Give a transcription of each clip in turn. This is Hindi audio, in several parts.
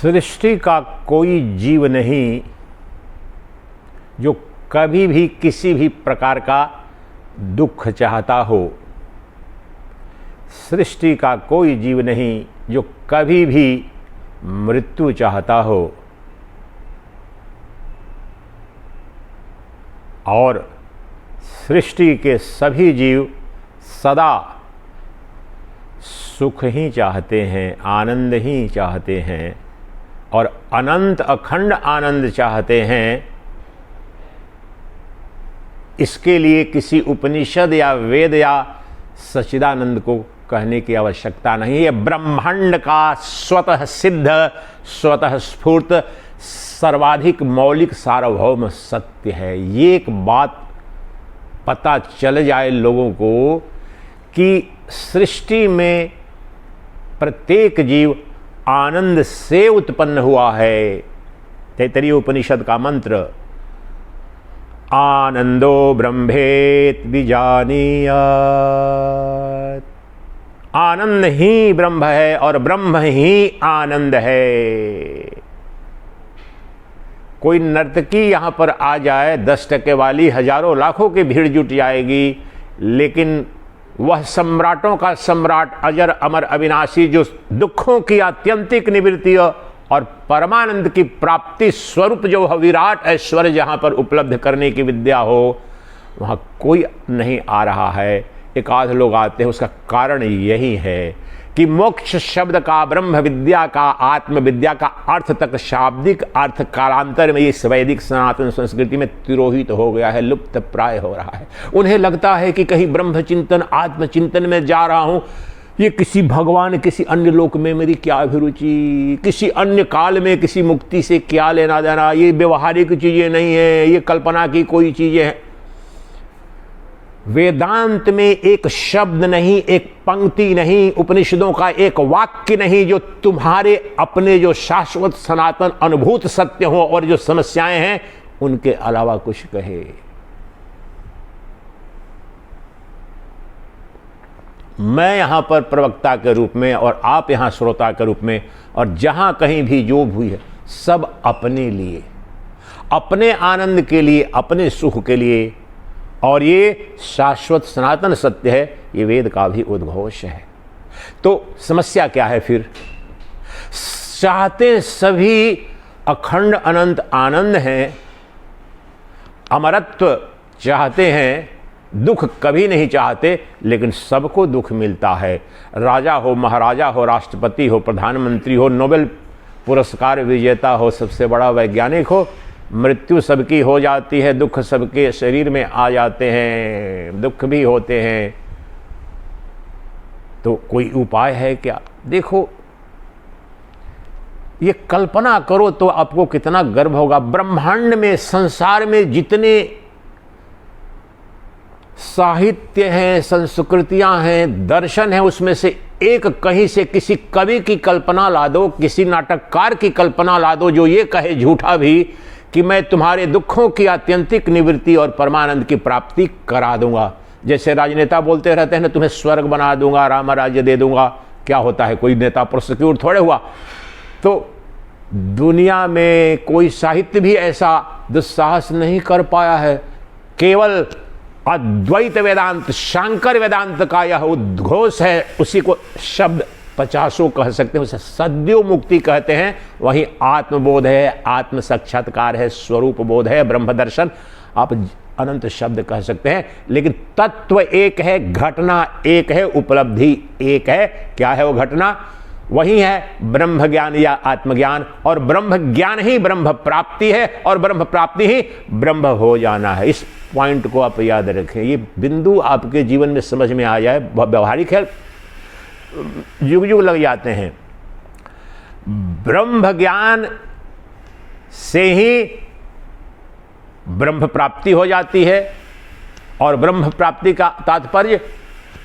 सृष्टि का कोई जीव नहीं जो कभी भी किसी भी प्रकार का दुख चाहता हो। सृष्टि का कोई जीव नहीं जो कभी भी मृत्यु चाहता हो। और सृष्टि के सभी जीव सदा सुख ही चाहते हैं, आनंद ही चाहते हैं और अनंत अखंड आनंद चाहते हैं। इसके लिए किसी उपनिषद या वेद या सच्चिदानंद को कहने की आवश्यकता नहीं है। ब्रह्मांड का स्वतः सिद्ध, स्वतः स्फूर्त, सर्वाधिक मौलिक सार्वभौम सत्य है। ये एक बात पता चल जाए लोगों को कि सृष्टि में प्रत्येक जीव आनंद से उत्पन्न हुआ है। तैत्तरीय उपनिषद का मंत्र आनंदो ब्रह्मेत विजानीयात। आनंद ही ब्रह्म है और ब्रह्म ही आनंद है। कोई नर्तकी यहां पर आ जाए, 10% वाली, हजारों लाखों की भीड़ जुट जाएगी, लेकिन वह सम्राटों का सम्राट, अजर अमर अविनाशी, जो दुखों की आत्यंतिक निवृत्ति और परमानंद की प्राप्ति स्वरूप जो विराट ऐश्वर्य जहां पर उपलब्ध करने की विद्या हो, वहां कोई नहीं आ रहा है। एक आध लोग आते हैं। उसका कारण यही है कि मोक्ष शब्द का, ब्रह्म विद्या का, आत्म विद्या का अर्थ तक, शाब्दिक अर्थ कालांतर में इस वैदिक सनातन संस्कृति में तिरोहित हो गया है, लुप्त प्राय हो रहा है। उन्हें लगता है कि कहीं ब्रह्म चिंतन, आत्म चिंतन में जा रहा हूं, ये किसी भगवान, किसी अन्य लोक में मेरी क्या अभिरुचि, किसी अन्य काल में किसी मुक्ति से क्या लेना देना, ये व्यवहारिक चीजें नहीं है, ये कल्पना की कोई चीजें हैं। वेदांत में एक शब्द नहीं, एक पंक्ति नहीं, उपनिषदों का एक वाक्य नहीं जो तुम्हारे अपने जो शाश्वत सनातन अनुभूत सत्य हो और जो समस्याएं हैं उनके अलावा कुछ कहे। मैं यहां पर प्रवक्ता के रूप में और आप यहां श्रोता के रूप में, और जहां कहीं भी जो भी है, सब अपने लिए, अपने आनंद के लिए, अपने सुख के लिए। और ये शाश्वत सनातन सत्य है, ये वेद का भी उद्घोष है। तो समस्या क्या है फिर? चाहते सभी अखंड अनंत आनंद हैं, अमरत्व चाहते हैं, दुख कभी नहीं चाहते, लेकिन सबको दुख मिलता है। राजा हो, महाराजा हो, राष्ट्रपति हो, प्रधानमंत्री हो, नोबेल पुरस्कार विजेता हो, सबसे बड़ा वैज्ञानिक हो, मृत्यु सबकी हो जाती है, दुख सबके शरीर में आ जाते हैं, दुख भी होते हैं। तो कोई उपाय है क्या? देखो, ये कल्पना करो तो आपको कितना गर्व होगा। ब्रह्मांड में, संसार में जितने साहित्य हैं, संस्कृतियां हैं, दर्शन है, उसमें से एक कहीं से किसी कवि की कल्पना ला दो, किसी नाटककार की कल्पना ला दो जो ये कहे झूठा भी कि मैं तुम्हारे दुखों की आत्यंतिक निवृत्ति और परमानंद की प्राप्ति करा दूंगा। जैसे राजनेता बोलते रहते हैं ना, तुम्हें स्वर्ग बना दूंगा, राम राज्य दे दूंगा। क्या होता है? कोई नेता प्रोसिक्यूट थोड़े हुआ। तो दुनिया में कोई साहित्य भी ऐसा दुस्साहस नहीं कर पाया है। केवल अद्वैत वेदांत, शांकर वेदांत का यह उद्घोष है। उसी को शब्द 50 कह सकते हैं, उसे सद्यो मुक्ति कहते हैं। वही आत्मबोध है, आत्म साक्षात्कार है, स्वरूप बोध है, ब्रह्म दर्शन, आप अनंत शब्द कह सकते हैं। लेकिन तत्व एक है, घटना एक है, उपलब्धि एक है। क्या है वो घटना? वही है ब्रह्म ज्ञान या आत्मज्ञान। और ब्रह्म ज्ञान ही ब्रह्म प्राप्ति है और ब्रह्म प्राप्ति ही ब्रह्म हो जाना है। इस पॉइंट को आप याद रखें। ये बिंदु आपके जीवन में समझ में आ जाए, व्यवहारिक है, युग युग लग जाते हैं। ब्रह्म ज्ञान से ही ब्रह्म प्राप्ति हो जाती है और ब्रह्म प्राप्ति का तात्पर्य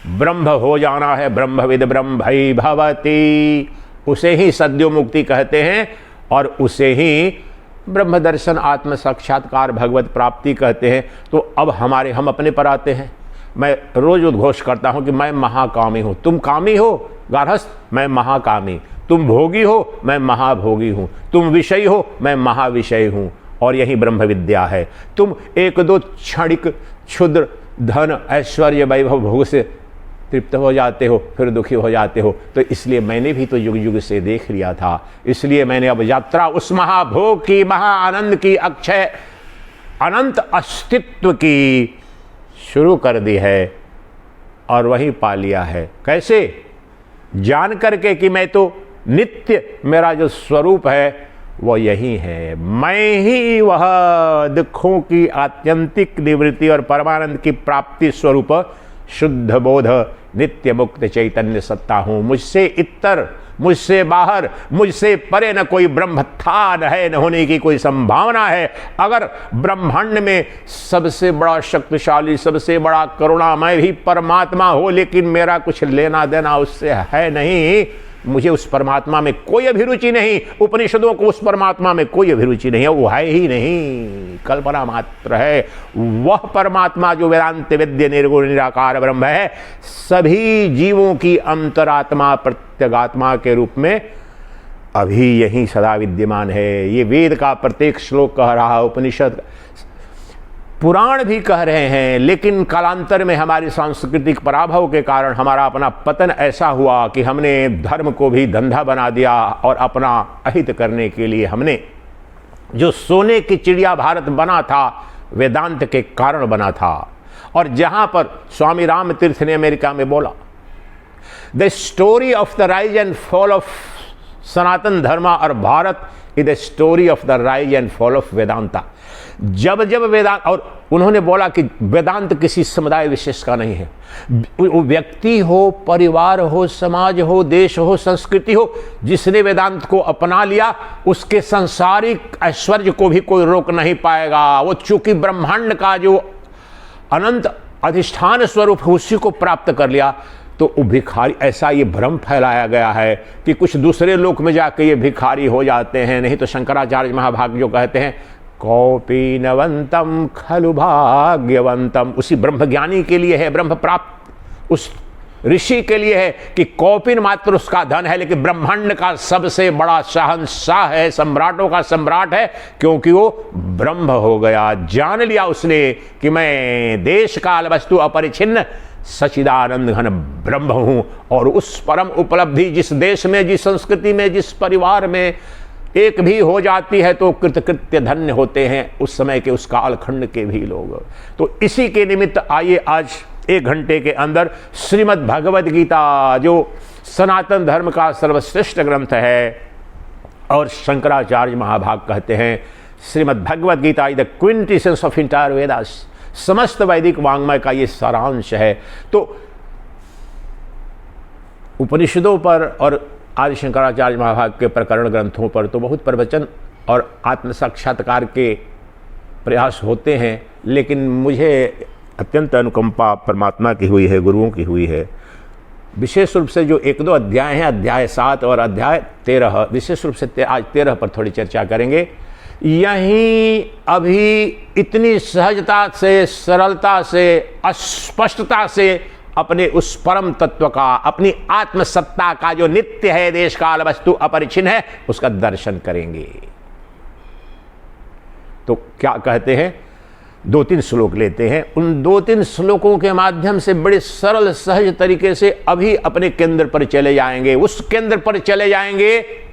ब्रह्म हो जाना है। ब्रह्मविद ब्रह्मै भवति, उसे ही सद्यो मुक्ति कहते हैं और उसे ही ब्रह्म दर्शन, आत्म साक्षात्कार, भगवत प्राप्ति कहते हैं। तो अब हम अपने पर आते हैं। मैं रोज उद्घोष करता हूं कि मैं महाकामी हूं। तुम कामी हो गारहस्थ, मैं महाकामी। तुम भोगी हो, मैं महाभोगी हूं, तुम विषयी हो, मैं महाविषयी हूं, और यही ब्रह्म विद्या है। तुम एक दो क्षणिक क्षुद्र धन ऐश्वर्य वैभव भोग से तृप्त हो जाते हो, फिर दुखी हो जाते हो। तो इसलिए मैंने भी तो युग युग से देख लिया था, इसलिए मैंने अब यात्रा उस महाभोग की, महाआनंद की, अक्षय अनंत अस्तित्व की शुरू कर दी है और वही पा लिया है। कैसे? जान करके कि मैं तो नित्य, मेरा जो स्वरूप है वो यही है, मैं ही वह दुखों की आत्यंतिक निवृत्ति और परमानंद की प्राप्ति स्वरूप शुद्ध बोध नित्य मुक्त चैतन्य सत्ता हूं। मुझसे इतर, मुझसे बाहर, मुझसे परे न कोई ब्रह्म था, न है, न होने की कोई संभावना है। अगर ब्रह्मांड में सबसे बड़ा शक्तिशाली, सबसे बड़ा करुणामय भी परमात्मा हो, लेकिन मेरा कुछ लेना देना उससे है नहीं, मुझे उस परमात्मा में कोई अभिरुचि नहीं, उपनिषदों को उस परमात्मा में कोई अभिरुचि नहीं है, वो है ही नहीं, कल्पना मात्र है। वह परमात्मा जो वेदांत वेद्य निर्गुण निराकार ब्रह्म है, सभी जीवों की अंतरात्मा प्रत्यगात्मा के रूप में अभी यही सदा विद्यमान है। ये वेद का प्रत्येक श्लोक कह रहा, उपनिषद, पुराण भी कह रहे हैं, लेकिन कालांतर में हमारी सांस्कृतिक पराभव के कारण हमारा अपना पतन ऐसा हुआ कि हमने धर्म को भी धंधा बना दिया और अपना अहित करने के लिए हमने जो सोने की चिड़िया भारत बना था, वेदांत के कारण बना था। और जहां पर स्वामी राम तीर्थ ने अमेरिका में बोला, the story of the rise and fall of Sanatan Dharma और Bharat is the story of the rise and fall of Vedanta. जब जब वेदांत, और उन्होंने बोला कि वेदांत किसी समुदाय विशेष का नहीं है, वो व्यक्ति हो, परिवार हो, समाज हो, देश हो, संस्कृति हो, जिसने वेदांत को अपना लिया उसके सांसारिक ऐश्वर्य को भी कोई रोक नहीं पाएगा। वो चूंकि ब्रह्मांड का जो अनंत अधिष्ठान स्वरूप है उसी को प्राप्त कर लिया, तो वो भिखारी, ऐसा ये भ्रम फैलाया गया है कि कुछ दूसरे लोक में जाके ये भिखारी हो जाते हैं। नहीं तो शंकराचार्य महाभाग जो कहते हैं, कौपीनवंतम खलु भाग्यवंतम, उसी ब्रह्मज्ञानी के लिए है, ब्रह्म प्राप्त उस ऋषि के लिए है कि कौपिन मात्र उसका धन है, लेकिन ब्रह्मांड का सबसे बड़ा शहंशाह है, सम्राटों का सम्राट है, क्योंकि वो ब्रह्म हो गया। जान लिया उसने कि मैं देश काल वस्तु अपरिछिन्न सच्चिदानंद घन ब्रह्म हूं। और उस परम उपलब्धि जिस देश में, जिस संस्कृति में, जिस परिवार में एक भी हो जाती है तो कृतकृत्य धन्य होते हैं उस समय के, उस कालखंड के भी लोग। तो इसी के निमित्त आइए आज 1 घंटे के अंदर श्रीमद् भगवद गीता, जो सनातन धर्म का सर्वश्रेष्ठ ग्रंथ है और शंकराचार्य महाभाग कहते हैं Shrimad Bhagavad Gita is the quintessence of entire Vedas, समस्त वैदिक वांग्मय का ये सारांश है। तो उपनिषदों पर और आदि शंकराचार्य महाभाग के प्रकरण ग्रंथों पर तो बहुत प्रवचन और आत्म साक्षात्कार के प्रयास होते हैं, लेकिन मुझे अत्यंत अनुकंपा परमात्मा की हुई है, गुरुओं की हुई है। विशेष रूप से जो 1-2 अध्याय हैं, अध्याय 7 और अध्याय 13, विशेष रूप से आज 13 पर थोड़ी चर्चा करेंगे। यहीं अभी इतनी सहजता से, सरलता से, स्पष्टता से अपने उस परम तत्व का, अपनी आत्मसत्ता का जो नित्य है, देश काल वस्तु अपरिछिन्न है, उसका दर्शन करेंगे। तो क्या कहते हैं, 2-3 श्लोक लेते हैं। उन 2-3 श्लोकों के माध्यम से बड़े सरल सहज तरीके से अभी अपने केंद्र पर चले जाएंगे, उस केंद्र पर चले जाएंगे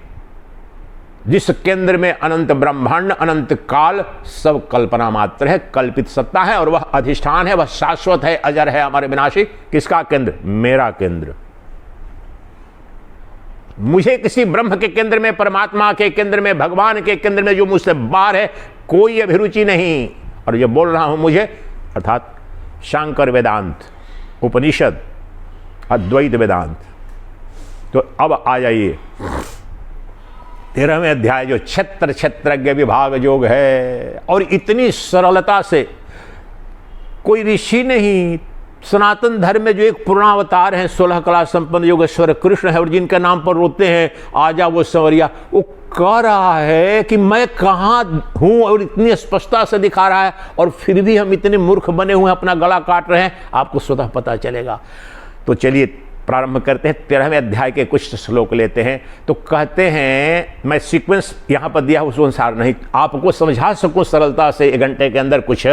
जिस केंद्र में अनंत ब्रह्मांड, अनंत काल सब कल्पना मात्र है, कल्पित सत्ता है, और वह अधिष्ठान है, वह शाश्वत है, अजर है, अमर विनाशी। किसका केंद्र? मेरा केंद्र। मुझे किसी ब्रह्म के केंद्र में, परमात्मा के केंद्र में, भगवान के केंद्र में जो मुझसे बाहर है कोई अभिरुचि नहीं। और जो बोल रहा हूं मुझे, अर्थात शांकर वेदांत, उपनिषद, अद्वैत वेदांत। तो अब आ जाइए 13वें अध्याय, जो क्षेत्रज्ञ विभाग योग है। और इतनी सरलता से, कोई ऋषि नहीं, सनातन धर्म में जो एक पूर्णावतार हैं, 16 कला संपन्न योगेश्वर कृष्ण है, और जिनके नाम पर रोते हैं आजा वो संवरिया, वो कह रहा है कि मैं कहाँ हूँ, और इतनी स्पष्टता से दिखा रहा है। और फिर भी हम इतने मूर्ख बने हुए हैं, अपना गला काट रहे हैं। आपको स्वतः पता चलेगा। तो चलिए प्रारंभ करते हैं 13वें अध्याय के कुछ श्लोक लेते हैं। तो कहते हैं, मैं सीक्वेंस यहाँ पर दिया उस अनुसार नहीं, आपको समझा सकूँ सरलता से 1 घंटे के अंदर कुछ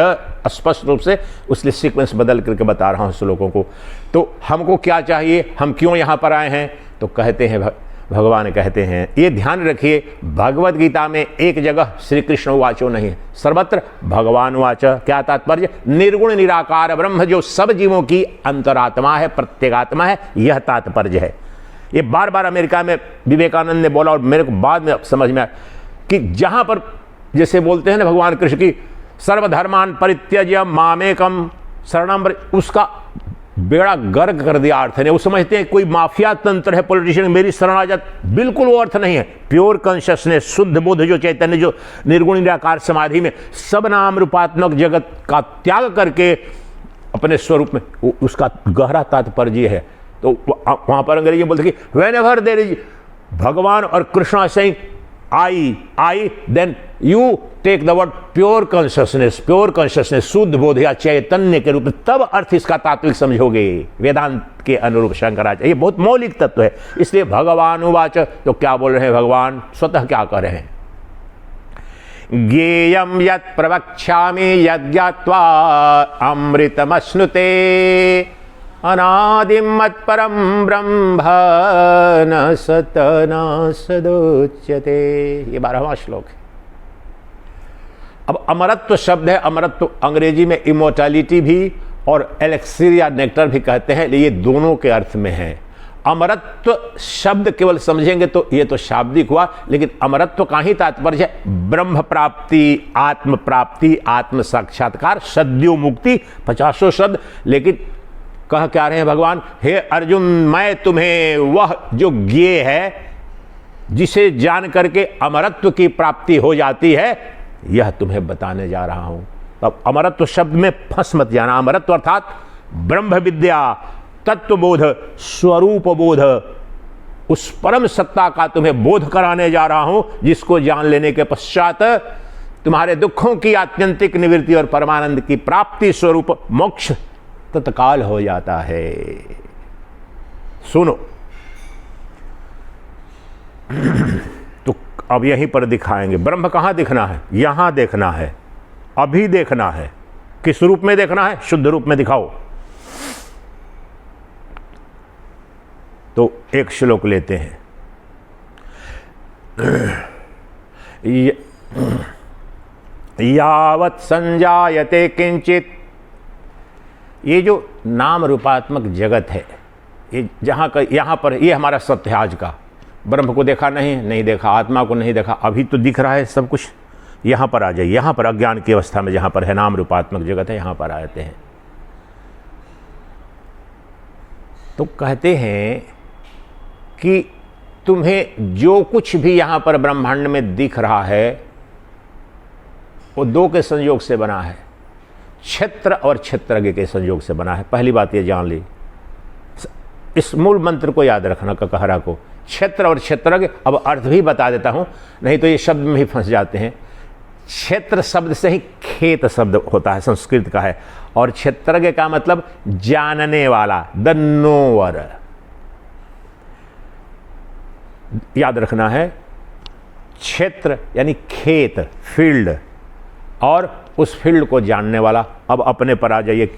स्पष्ट रूप से, उसलिए सीक्वेंस बदल करके बता रहा हूँ श्लोकों को। तो हमको क्या चाहिए, हम क्यों यहाँ पर आए हैं, तो कहते हैं भगवान कहते हैं, ये ध्यान रखिए, भगवत गीता में एक जगह श्री कृष्ण वाचो नहीं है, सर्वत्र भगवान वाच। क्या तात्पर्य, निर्गुण निराकार ब्रह्म जो सब जीवों की अंतरात्मा है, प्रत्येगात्मा है, यह तात्पर्य है। ये बार बार अमेरिका में विवेकानंद ने बोला और मेरे को बाद में समझ में आया कि जहां पर जैसे बोलते हैं ना भगवान कृष्ण की सर्वधर्मान परित्यज्य मामेकम शरणम, उसका बेड़ा गर्क कर दिया अर्थ ने। वो समझते हैं कोई माफिया तंत्र है, पॉलिटिशियन मेरी शरण आ जात, बिल्कुल वो अर्थ नहीं है। प्योर कॉन्शियसनेस, शुद्ध बुद्ध जो चैतन्य, जो निर्गुण निराकार समाधि में सब नाम रूपात्मक जगत का त्याग करके अपने स्वरूप में, उसका गहरा तात्पर्य है। तो वहां पर अंग्रेजी में बोलते कि वेन एवर देर इज भगवान और Krishna saying I then you take the word pure consciousness, शुद्ध बोध या चैतन्य के रूप में, तब अर्थ इसका तात्विक समझोगे वेदांत के अनुरूप शंकराचार्य। ये बहुत मौलिक तत्व है। इसलिए भगवान उवाच, तो क्या बोल रहे हैं भगवान, स्वतः क्या कर रहे हैं, ज्ञेयं यत् प्रवक्ष्यामि यज्ञात्वा अमृतमश्नुते अनादिं मत्परं ब्रह्म न सतना सदोच्यते। ये 12वां श्लोक है। अब अमरत्व शब्द है, अमरत्व अंग्रेजी में इमोर्टैलिटी भी और एलेक्सिर या नेक्टर भी कहते हैं, ये दोनों के अर्थ में है। अमरत्व शब्द केवल समझेंगे तो ये तो शाब्दिक हुआ, लेकिन अमरत्व का ही तात्पर्य है ब्रह्म प्राप्ति, आत्म प्राप्ति, आत्म साक्षात्कार, सद्यो मुक्ति, 50 शब्द। लेकिन कह क्या रहे हैं भगवान, हे अर्जुन मैं तुम्हें वह जो ज्ञेय है, जिसे जान करके अमरत्व की प्राप्ति हो जाती है, यह तुम्हें बताने जा रहा हूं। अब अमरत्व शब्द में फंस मत जाना। अमरत्व अर्थात ब्रह्म विद्या, तत्वबोध, स्वरूप बोध, उस परम सत्ता का तुम्हें बोध कराने जा रहा हूं, जिसको जान लेने के पश्चात तुम्हारे दुखों की आत्यंतिक निवृत्ति और परमानंद की प्राप्ति स्वरूप मोक्ष तत्काल हो जाता है। सुनो, तो अब यहीं पर दिखाएंगे ब्रह्म कहां दिखना है, यहां देखना है, अभी देखना है। किस रूप में देखना है, शुद्ध रूप में दिखाओ। तो एक श्लोक लेते हैं, यावत् संजायते किंचित, ये जो नाम रूपात्मक जगत है, ये यहाँ पर ये हमारा सत्य है आज का। ब्रह्म को देखा नहीं देखा, आत्मा को नहीं देखा, अभी तो दिख रहा है सब कुछ। यहाँ पर आ जाइए, यहाँ पर अज्ञान की अवस्था में जहाँ पर है नाम रूपात्मक जगत है, यहाँ पर आते हैं। तो कहते हैं कि तुम्हें जो कुछ भी यहाँ पर ब्रह्मांड में दिख रहा है, वो 2 के संयोग से बना है, क्षेत्र और क्षेत्रज्ञ के संयोग से बना है। पहली बात ये जान ली, इस मूल मंत्र को याद रखना, ककहरा को, क्षेत्र और क्षेत्रज्ञ। अब अर्थ भी बता देता हूं, नहीं तो ये शब्द में ही फंस जाते हैं। क्षेत्र शब्द से ही खेत शब्द होता है, संस्कृत का है, और क्षेत्रज्ञ का मतलब जानने वाला, द नोवर। याद रखना है, क्षेत्र यानी खेत, फील्ड, और उस फील्ड को जानने वाला। अब अपने पर आ जाइए,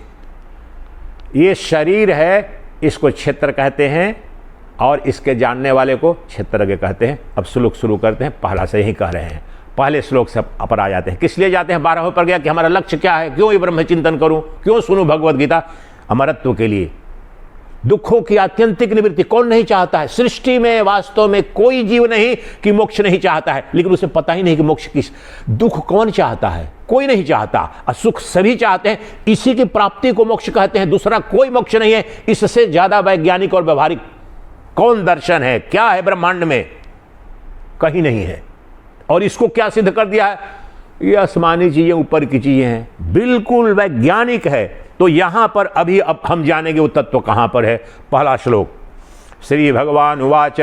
ये शरीर है, इसको क्षेत्र कहते हैं, और इसके जानने वाले को क्षेत्रज्ञ कहते हैं। अब श्लोक शुरू करते हैं, पहला से ही कह रहे हैं, पहले श्लोक से अपर आ जाते हैं। किस लिए जाते हैं, 12वें पर गया कि हमारा लक्ष्य क्या है, क्यों ये ब्रह्म चिंतन करूं, क्यों सुनूं भगवत गीता, अमरत्व के लिए, दुखों की आत्यंतिक निवृत्ति। कौन नहीं चाहता है, सृष्टि में वास्तव में कोई जीव नहीं कि मोक्ष नहीं चाहता है, लेकिन उसे पता ही नहीं कि मोक्ष किस, दुख कौन चाहता है, कोई नहीं चाहता, और सुख सभी चाहते हैं। इसी की प्राप्ति को मोक्ष कहते हैं, दूसरा कोई मोक्ष नहीं है। इससे ज्यादा वैज्ञानिक और व्यवहारिक कौन दर्शन है, क्या है ब्रह्मांड में, कहीं नहीं है। और इसको क्या सिद्ध कर दिया है, ये आसमानी चीजें, ऊपर की चीजें हैं, बिल्कुल वैज्ञानिक है। तो यहां पर अभी अब हम जानेंगे वो तत्व कहां पर है। पहला श्लोक, श्री भगवान उवाच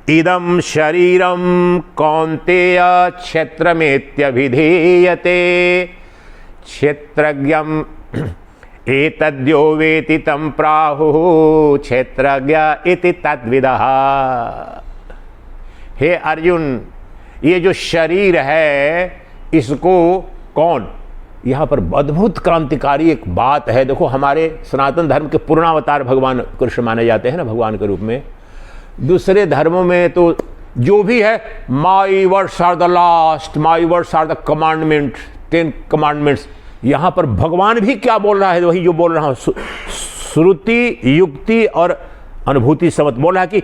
इदं शरीरं कौन्तेय क्षेत्रमेत्यभिधीयते क्षेत्रज्ञं एतद्यो वेति तं प्राहुः क्षेत्रज्ञ इति तद्विदः। हे अर्जुन, ये जो शरीर है इसको कौन, यहाँ पर अद्भुत क्रांतिकारी एक बात है। देखो, हमारे सनातन धर्म के पूर्णावतार भगवान कृष्ण माने जाते हैं ना, भगवान के रूप में। दूसरे धर्मों में तो जो भी है, my words are the last, my words are the commandment, 10 commandments. यहाँ पर भगवान भी क्या बोल रहा है, वही जो बोल रहा हूँ, श्रुति, युक्ति और अनुभूति समझ बोल रहा है कि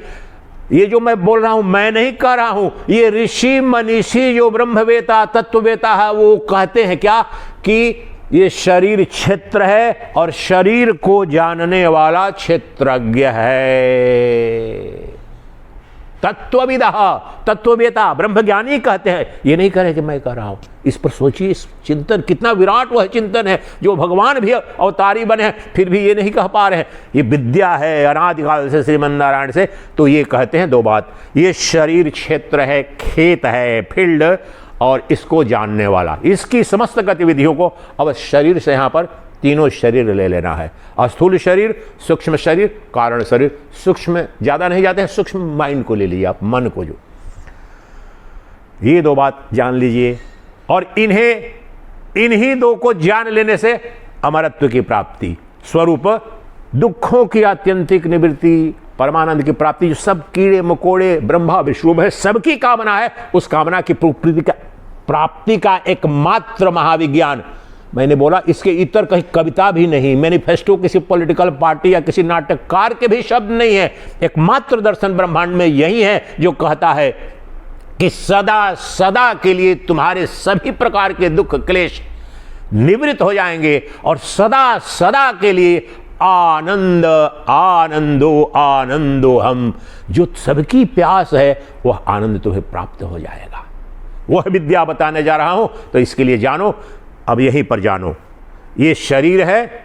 ये जो मैं बोल रहा हूं मैं नहीं कह रहा हूं, ये ऋषि मनीषी जो ब्रह्मवेता तत्ववेता है वो कहते हैं क्या, कि ये शरीर क्षेत्र है और शरीर को जानने वाला क्षेत्रज्ञ है। तत्वविदः, तत्ववेता, ब्रह्मज्ञानी कहते हैं, ये नहीं कह रहे कि मैं कह रहा हूं। इस पर सोचिए, इस चिंतन कितना विराट वह चिंतन है जो भगवान भी अवतारी बने हैं फिर भी ये नहीं कह पा रहे हैं। ये विद्या है अनादिकाल से श्रीमन्नारायण से। तो ये कहते हैं दो बात, ये शरीर क्षेत्र है, खेत है, फील्ड, और इसको जानने वाला, इसकी समस्त गतिविधियों को। अब शरीर से यहाँ पर तीनों शरीर ले लेना है, स्थूल शरीर, सूक्ष्म शरीर, कारण शरीर। सूक्ष्म ज्यादा नहीं जाते हैं, सूक्ष्म माइंड को ले लीजिए आप, मन को। जो ये दो बात जान लीजिए, और इन्हीं दो को जान लेने से अमरत्व की प्राप्ति, स्वरूप, दुखों की आत्यंतिक निवृत्ति, परमानंद की प्राप्ति, जो सब कीड़े मकोड़े ब्रह्मा विष्णु है सबकी कामना है, उस कामना की प्राप्ति का एकमात्र महाविज्ञान। मैंने बोला इसके इतर कहीं कविता भी नहीं, मैनिफेस्टो किसी पॉलिटिकल पार्टी या किसी नाटककार के भी शब्द नहीं है। एकमात्र दर्शन ब्रह्मांड में यही है जो कहता है कि सदा सदा के लिए तुम्हारे सभी प्रकार के दुख क्लेश निवृत्त हो जाएंगे और सदा सदा के लिए आनंद आनंदो आनंदो हम, जो सबकी प्यास है वह आनंद तुम्हें प्राप्त हो जाएगा। वह विद्या बताने जा रहा हूं, तो इसके लिए जानो, अब यहीं पर जानो, ये शरीर है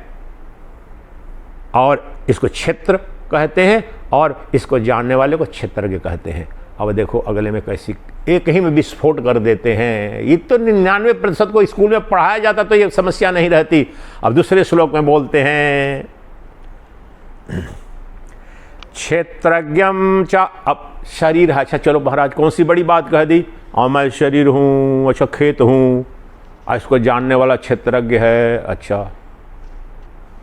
और इसको क्षेत्र कहते हैं और इसको जानने वाले को क्षेत्रज्ञ कहते हैं। अब देखो अगले में कैसी एक ही में विस्फोट कर देते हैं। ये तो 99% को स्कूल में पढ़ाया जाता तो ये समस्या नहीं रहती। अब दूसरे श्लोक में बोलते हैं क्षेत्रज्ञम च, अब शरीर है। अच्छा चलो महाराज कौन सी बड़ी बात कह दी, और मैं शरीर हूँ, अच्छा खेत हूँ, इसको जानने वाला क्षेत्रज्ञ है। अच्छा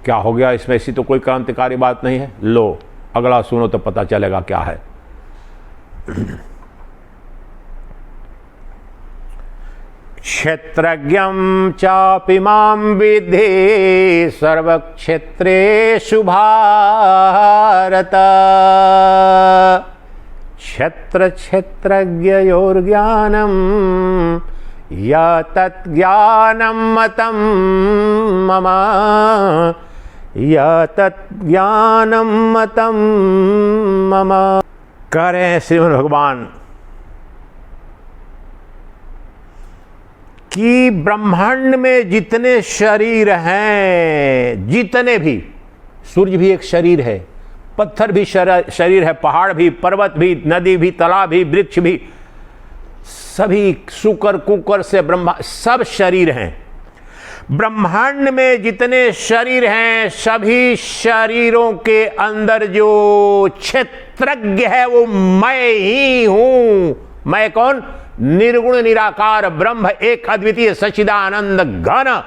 क्या हो गया इसमें, ऐसी तो कोई क्रांतिकारी बात नहीं है। लो अगला सुनो तो पता चलेगा क्या है। क्षेत्रज्ञं चापि मां विद्धि सर्वक्षेत्रेषु भारत, क्षेत्र क्षेत्रज्ञयोर्ज्ञानं यत्ज्ञानं मतं मम, यत्ज्ञानं मतं मम। कह रहे हैं श्रीमद् भगवान कि ब्रह्मांड में जितने शरीर हैं, जितने भी, सूर्य भी एक शरीर है, पत्थर भी शरीर है, पहाड़ भी, पर्वत भी, नदी भी, तालाब भी, वृक्ष भी, सभी शुकर कुकर से ब्रह्मा, सब शरीर हैं। ब्रह्मांड में जितने शरीर हैं सभी शरीरों के अंदर जो क्षेत्रज्ञ है वो मैं ही हूं। मैं कौन? निर्गुण निराकार ब्रह्म, एक अद्वितीय सच्चिदानंद घन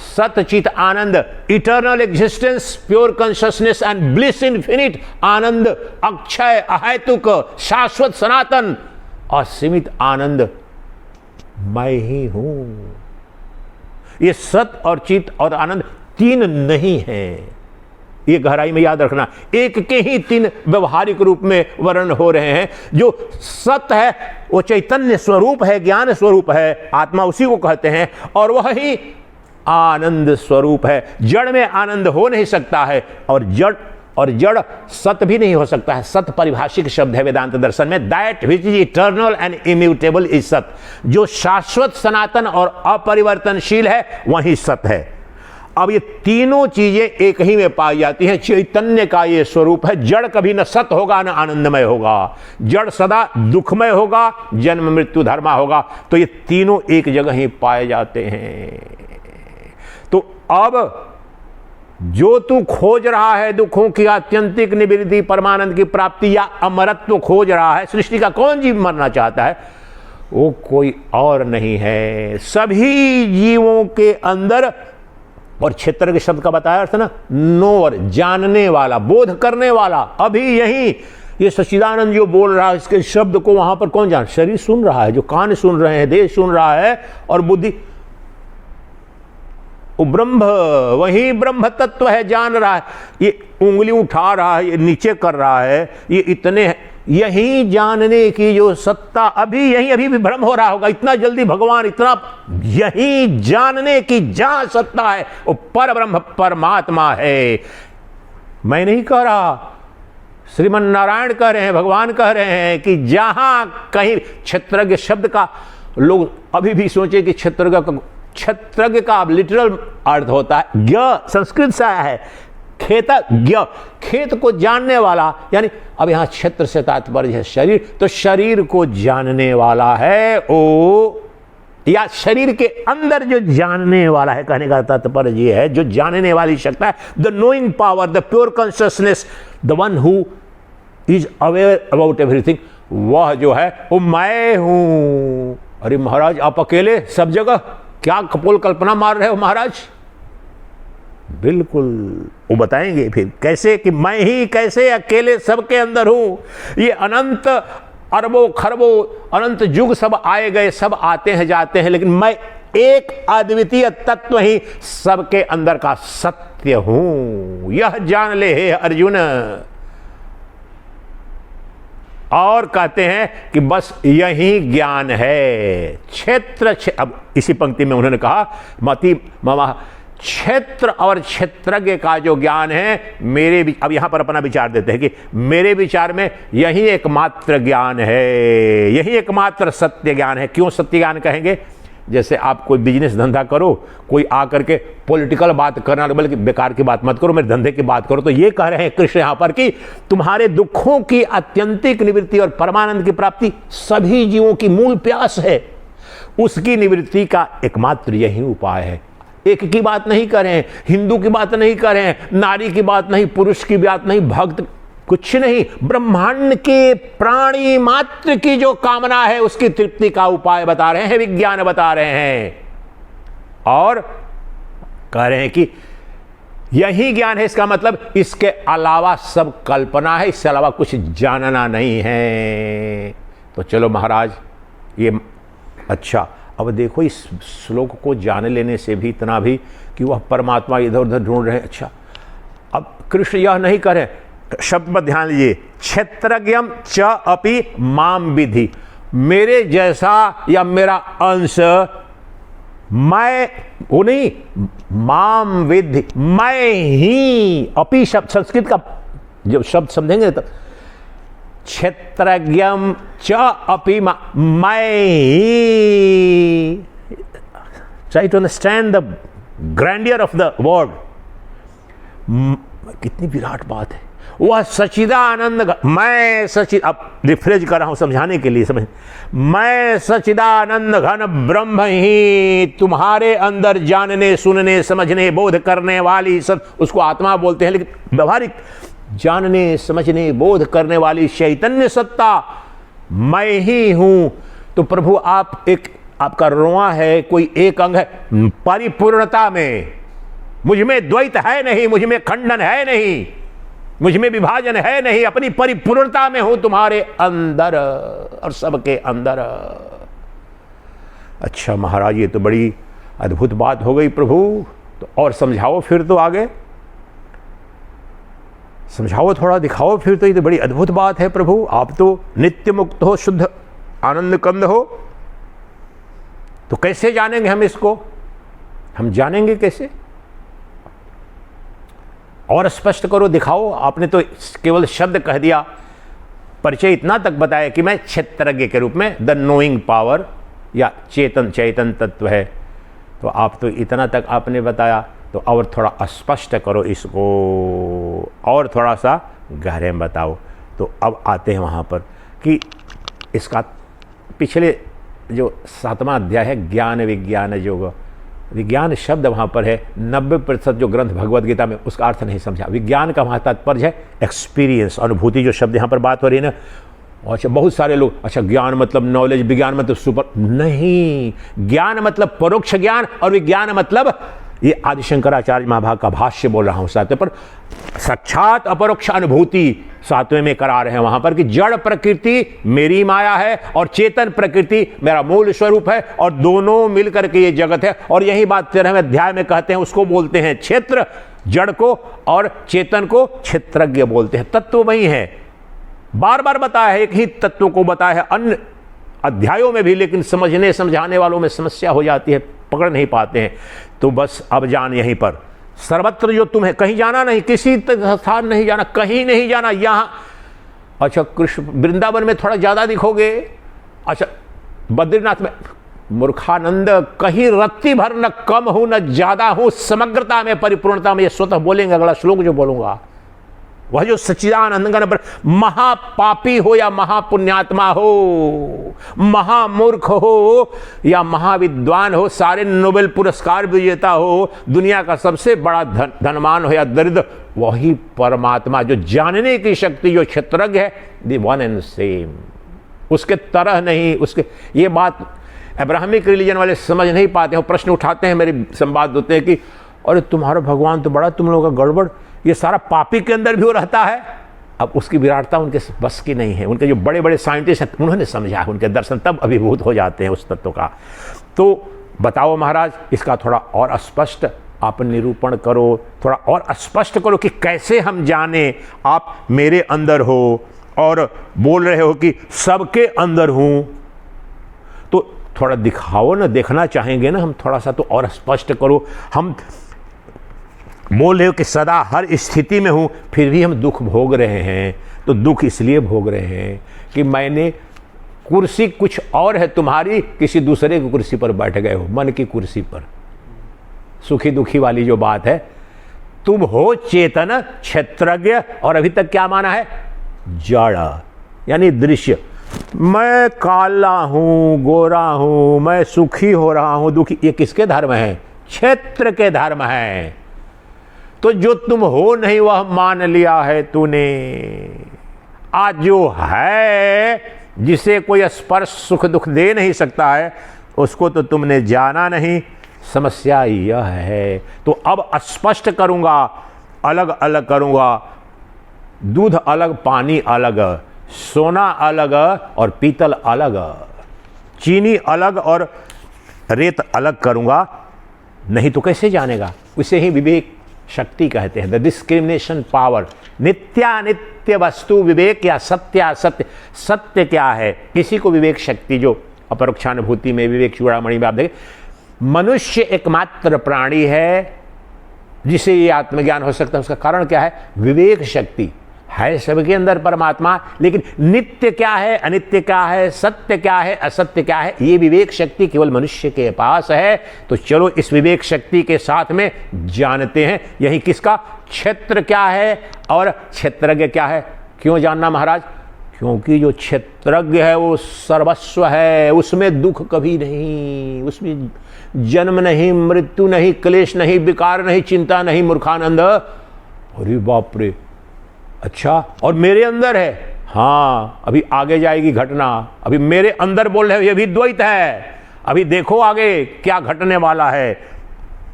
सतचित आनंद, eternal existence, pure consciousness and bliss infinite आनंद, अक्षय अहेतुक शाश्वत सनातन असीमित आनंद मैं ही हूं। ये सत और चित और आनंद तीन नहीं है, ये गहराई में याद रखना। एक के ही तीन व्यवहारिक रूप में वर्णन हो रहे हैं। जो सत है वो चैतन्य स्वरूप है, ज्ञान स्वरूप है, आत्मा उसी को कहते हैं, और वह ही आनंद स्वरूप है। जड़ में आनंद हो नहीं सकता है और जड़ सत भी नहीं हो सकता है। सत परिभाषिक शब्द है वेदांत दर्शन में, that which is eternal and immutable is सत। जो शाश्वत सनातन और अपरिवर्तनशील है वही सत है। अब ये तीनों चीजें एक ही में पाई जाती हैं। चैतन्य का ये स्वरूप है। जड़ कभी न सत होगा न आनंदमय होगा, जड़ सदा दुखमय होगा, जन्म मृत्यु धर्मा होगा। तो ये तीनों एक जगह ही पाए जाते हैं। तो अब जो तू खोज रहा है, दुखों की आत्यंतिक निवृत्ति, परमानंद की प्राप्ति या अमरत्व खोज रहा है, सृष्टि का कौन जीव मरना चाहता है, वो कोई और नहीं है। सभी जीवों के अंदर, और क्षेत्र के शब्द का बताया अर्थ ना, नोअर, जानने वाला, बोध करने वाला। अभी यही ये सच्चिदानंद जो बोल रहा है, इसके शब्द को वहां पर कौन जान? शरीर सुन रहा है, जो कान सुन रहे हैं, देह सुन रहा है, और बुद्धि, वो ब्रह्म, वही ब्रह्म तत्व है, जान रहा है। ये उंगली उठा रहा है, ये नीचे कर रहा है, ये इतने, यही जानने की जो सत्ता, अभी भी भ्रम हो रहा होगा, इतना जल्दी भगवान, इतना, यही जानने की जहां सत्ता है वो पर ब्रह्म परमात्मा है। मैं नहीं कह रहा, श्रीमन नारायण कह रहे हैं, भगवान कह रहे हैं कि जहां कहीं क्षेत्रज्ञ शब्द का लोग अभी भी सोचे कि क्षेत्रज्ञ का लिटरल अर्थ होता है ज्ञ, संस्कृत से आया है, खेतज्ञ, खेत को जानने वाला, यानी अब यहां क्षेत्र से तात्पर्य है शरीर, तो शरीर को जानने वाला है वो, या शरीर के अंदर जो जानने वाला है, कहने का तात्पर्य ये है, जो जानने वाली शक्ति है, the knowing power, the pure consciousness, the one who is aware about everything, वह जो है वो मैं हूं। अरे महाराज, आप अकेले सब जगह क्या कपोल कल्पना मार रहे हो महाराज? बिल्कुल, वो बताएंगे फिर कैसे कि मैं ही कैसे अकेले सबके अंदर हूं। ये अनंत अरबों खरबों अनंत युग सब आए गए, सब आते हैं जाते हैं, लेकिन मैं एक अद्वितीय तत्व ही सबके अंदर का सत्य हूं, यह जान ले हे अर्जुन। और कहते हैं कि बस यही ज्ञान है। क्षेत्र, अब इसी पंक्ति में उन्होंने कहा मति ममा, क्षेत्र और क्षेत्रज्ञ का जो ज्ञान है, मेरे, अब यहां पर अपना विचार देते हैं कि मेरे विचार में यही एकमात्र ज्ञान है, यही एकमात्र सत्य ज्ञान है। क्यों सत्य ज्ञान कहेंगे? जैसे आप कोई बिजनेस धंधा करो, कोई आकर के पॉलिटिकल बात करना, बल्कि बेकार की बात मत करो, मेरे धंधे की बात करो, तो ये कह रहे हैं कृष्ण यहां पर कि तुम्हारे दुखों की आत्यंतिक निवृत्ति और परमानंद की प्राप्ति सभी जीवों की मूल प्यास है, उसकी निवृत्ति का एकमात्र यही उपाय है। एक की बात नहीं कर रहे हैं, हिंदू की बात नहीं कर रहे हैं, नारी की बात नहीं, पुरुष की बात नहीं, भक्त, कुछ नहीं, ब्रह्मांड के प्राणी मात्र की जो कामना है उसकी तृप्ति का उपाय बता रहे हैं, विज्ञान बता रहे हैं। और कह रहे हैं कि यही ज्ञान है, इसका मतलब इसके अलावा सब कल्पना है, इससे अलावा कुछ जानना नहीं है। तो चलो महाराज, ये अच्छा, अब देखो इस श्लोक को जान लेने से भी इतना भी कि वह परमात्मा इधर उधर ढूंढ रहे हैं। अच्छा, अब कृष्ण यह नहीं करें, शब्द पर ध्यान लीजिए, क्षेत्रज्ञम च अपि माम विधि, मेरे जैसा या मेरा अंश, मैं वो नहीं, माम विधि, मैं ही, अपि शब्द संस्कृत का जब शब्द समझेंगे तो क्षेत्रज्ञम च अपि मैं ही, try to understand the grandeur of the word. कितनी विराट बात है। वह सच्चिदानंद, मैं सचिद, अब रिफ्रेश कर रहा हूं समझाने के लिए, समझ, मैं सच्चिदानंद घन ब्रह्म ही तुम्हारे अंदर जानने, सुनने, समझने, बोध करने वाली सब, उसको आत्मा बोलते हैं, लेकिन व्यवहारिक जानने, समझने, बोध करने वाली चैतन्य सत्ता मैं ही हूं। तो प्रभु आप एक, आपका रोआ है, कोई एक अंग है, परिपूर्णता में मुझ में द्वैत है नहीं, मुझ में खंडन है नहीं, मुझ में विभाजन है नहीं, अपनी परिपूर्णता में हूं तुम्हारे अंदर और सबके अंदर। अच्छा महाराज, ये तो बड़ी अद्भुत बात हो गई प्रभु, तो और समझाओ फिर, तो आगे समझाओ, थोड़ा दिखाओ फिर, तो ये तो बड़ी अद्भुत बात है प्रभु। आप तो नित्य मुक्त हो, शुद्ध आनंद कंद हो, तो कैसे जानेंगे हम इसको? हम जानेंगे कैसे? और स्पष्ट करो, दिखाओ। आपने तो केवल शब्द कह दिया, परिचय इतना तक बताया कि मैं क्षेत्रज्ञ के रूप में, द नोइंग पावर या चेतन तत्व है, तो आप तो इतना तक आपने बताया, तो और थोड़ा स्पष्ट करो इसको, और थोड़ा सा गहरे में बताओ। तो अब आते हैं वहाँ पर कि इसका पिछले जो 7वां अध्याय है, ज्ञान विज्ञान योग, विज्ञान शब्द वहाँ पर है, 90% जो ग्रंथ भगवद गीता में उसका अर्थ नहीं समझा। विज्ञान का वहाँ तात्पर्य है एक्सपीरियंस, अनुभूति, जो शब्द यहाँ पर बात हो रही है ना। अच्छा, बहुत सारे लोग, अच्छा ज्ञान मतलब नॉलेज, विज्ञान मतलब सुपर, नहीं, ज्ञान मतलब परोक्ष ज्ञान, और विज्ञान मतलब, ये आदि शंकराचार्य महाभाग का भाष्य बोल रहा हूं सातवें पर, साक्षात अपरोक्ष अनुभूति सातवें में करा रहे हैं वहां पर कि जड़ प्रकृति मेरी माया है और चेतन प्रकृति मेरा मूल स्वरूप है, और दोनों मिलकर के ये जगत है। और यही बात 13वें अध्याय में कहते हैं, उसको बोलते हैं क्षेत्र, जड़ को, और चेतन को क्षेत्रज्ञ बोलते हैं। तत्व वही है, बार बार बताया है, एक ही तत्व को बताया है अन्य अध्यायों में भी, लेकिन समझने समझाने वालों में समस्या हो जाती है, पकड़ नहीं पाते हैं। तो बस अब जान यहीं पर, सर्वत्र जो तुम्हें, कहीं जाना नहीं, किसी स्थान नहीं जाना, कहीं नहीं जाना, यहां, अच्छा कृष्ण वृंदावन में थोड़ा ज्यादा दिखोगे, अच्छा बद्रीनाथ में, मूर्खानंद कहीं रत्ती भर न कम हूं न ज्यादा हूं, समग्रता में, परिपूर्णता में, ये स्वतः बोलेंगे अगला श्लोक जो बोलूंगा। वह जो सच्चिदानंद महापापी हो या महापुण्यात्मा हो, महामूर्ख हो या महाविद्वान हो, सारे नोबेल पुरस्कार विजेता हो, दुनिया का सबसे बड़ा धनवान हो या दरिद्र, वही परमात्मा जो जानने की शक्ति, जो क्षेत्रज्ञ है, द वन एंड सेम, उसके तरह नहीं। उसके, ये बात अब्राहमिक रिलीजन वाले समझ नहीं पाते हो, प्रश्न उठाते हैं, मेरे संवाद होते हैं कि अरे तुम्हारा भगवान तो बड़ा, तुम लोगों का गड़बड़, ये सारा पापी के अंदर भी वो रहता है। अब उसकी विराटता उनके बस की नहीं है। उनके जो बड़े बड़े साइंटिस्ट हैं उन्होंने समझा, उनके दर्शन तब अभिभूत हो जाते हैं उस तत्व का। तो बताओ महाराज, इसका थोड़ा और स्पष्ट आप निरूपण करो, थोड़ा और स्पष्ट करो कि कैसे हम जाने आप मेरे अंदर हो, और बोल रहे हो कि सबके अंदर हूं, तो थोड़ा दिखाओ ना, देखना चाहेंगे ना हम, थोड़ा सा तो और स्पष्ट करो। हम बोल रहे हो कि सदा हर स्थिति में हूं, फिर भी हम दुख भोग रहे हैं। तो दुख इसलिए भोग रहे हैं कि मैंने, कुर्सी कुछ और है तुम्हारी, किसी दूसरे की कुर्सी पर बैठ गए हो, मन की कुर्सी पर, सुखी दुखी वाली जो बात है। तुम हो चेतन क्षेत्रज्ञ, और अभी तक क्या माना है, जड़ यानी दृश्य। मैं काला हूं, गोरा हूं, मैं सुखी हो रहा हूं, दुखी, ये किसके धर्म है, क्षेत्र के धर्म है। तो जो तुम हो नहीं वह मान लिया है तूने। आज जो है, जिसे कोई स्पर्श सुख दुख दे नहीं सकता है, उसको तो तुमने जाना नहीं। समस्या यह है। तो अब स्पष्ट करूंगा, अलग अलग करूंगा, दूध अलग, पानी अलग, सोना अलग और पीतल अलग, चीनी अलग और रेत अलग करूंगा, नहीं तो कैसे जानेगा। उसे ही विवेक शक्ति कहते हैं, द डिस्क्रिमिनेशन पावर। नित्यानित्य वस्तु विवेक या सत्यासत्य, सत्य क्या है, किसी को विवेक शक्ति, जो अपरोक्षानुभूति में विवेक चूड़ामणि में आप देखें, मनुष्य एकमात्र प्राणी है जिसे ये आत्मज्ञान हो सकता है। उसका कारण क्या है, विवेक शक्ति है सबके अंदर परमात्मा, लेकिन नित्य क्या है, अनित्य क्या है, सत्य क्या है, असत्य क्या है, ये विवेक शक्ति केवल मनुष्य के पास है। तो चलो इस विवेक शक्ति के साथ में जानते हैं यही किसका, क्षेत्र क्या है और क्षेत्रज्ञ क्या है। क्यों जानना महाराज, क्योंकि जो क्षेत्रज्ञ है वो सर्वस्व है, उसमें दुख कभी नहीं, उसमें जन्म नहीं, मृत्यु नहीं, क्लेश नहीं, विकार नहीं, चिंता नहीं, मूर्खानंद। अरे बाप रे, अच्छा, और मेरे अंदर है, हाँ अभी आगे जाएगी घटना, अभी मेरे अंदर बोल रहे हो, ये भी द्वैत है। अभी देखो आगे क्या घटने वाला है।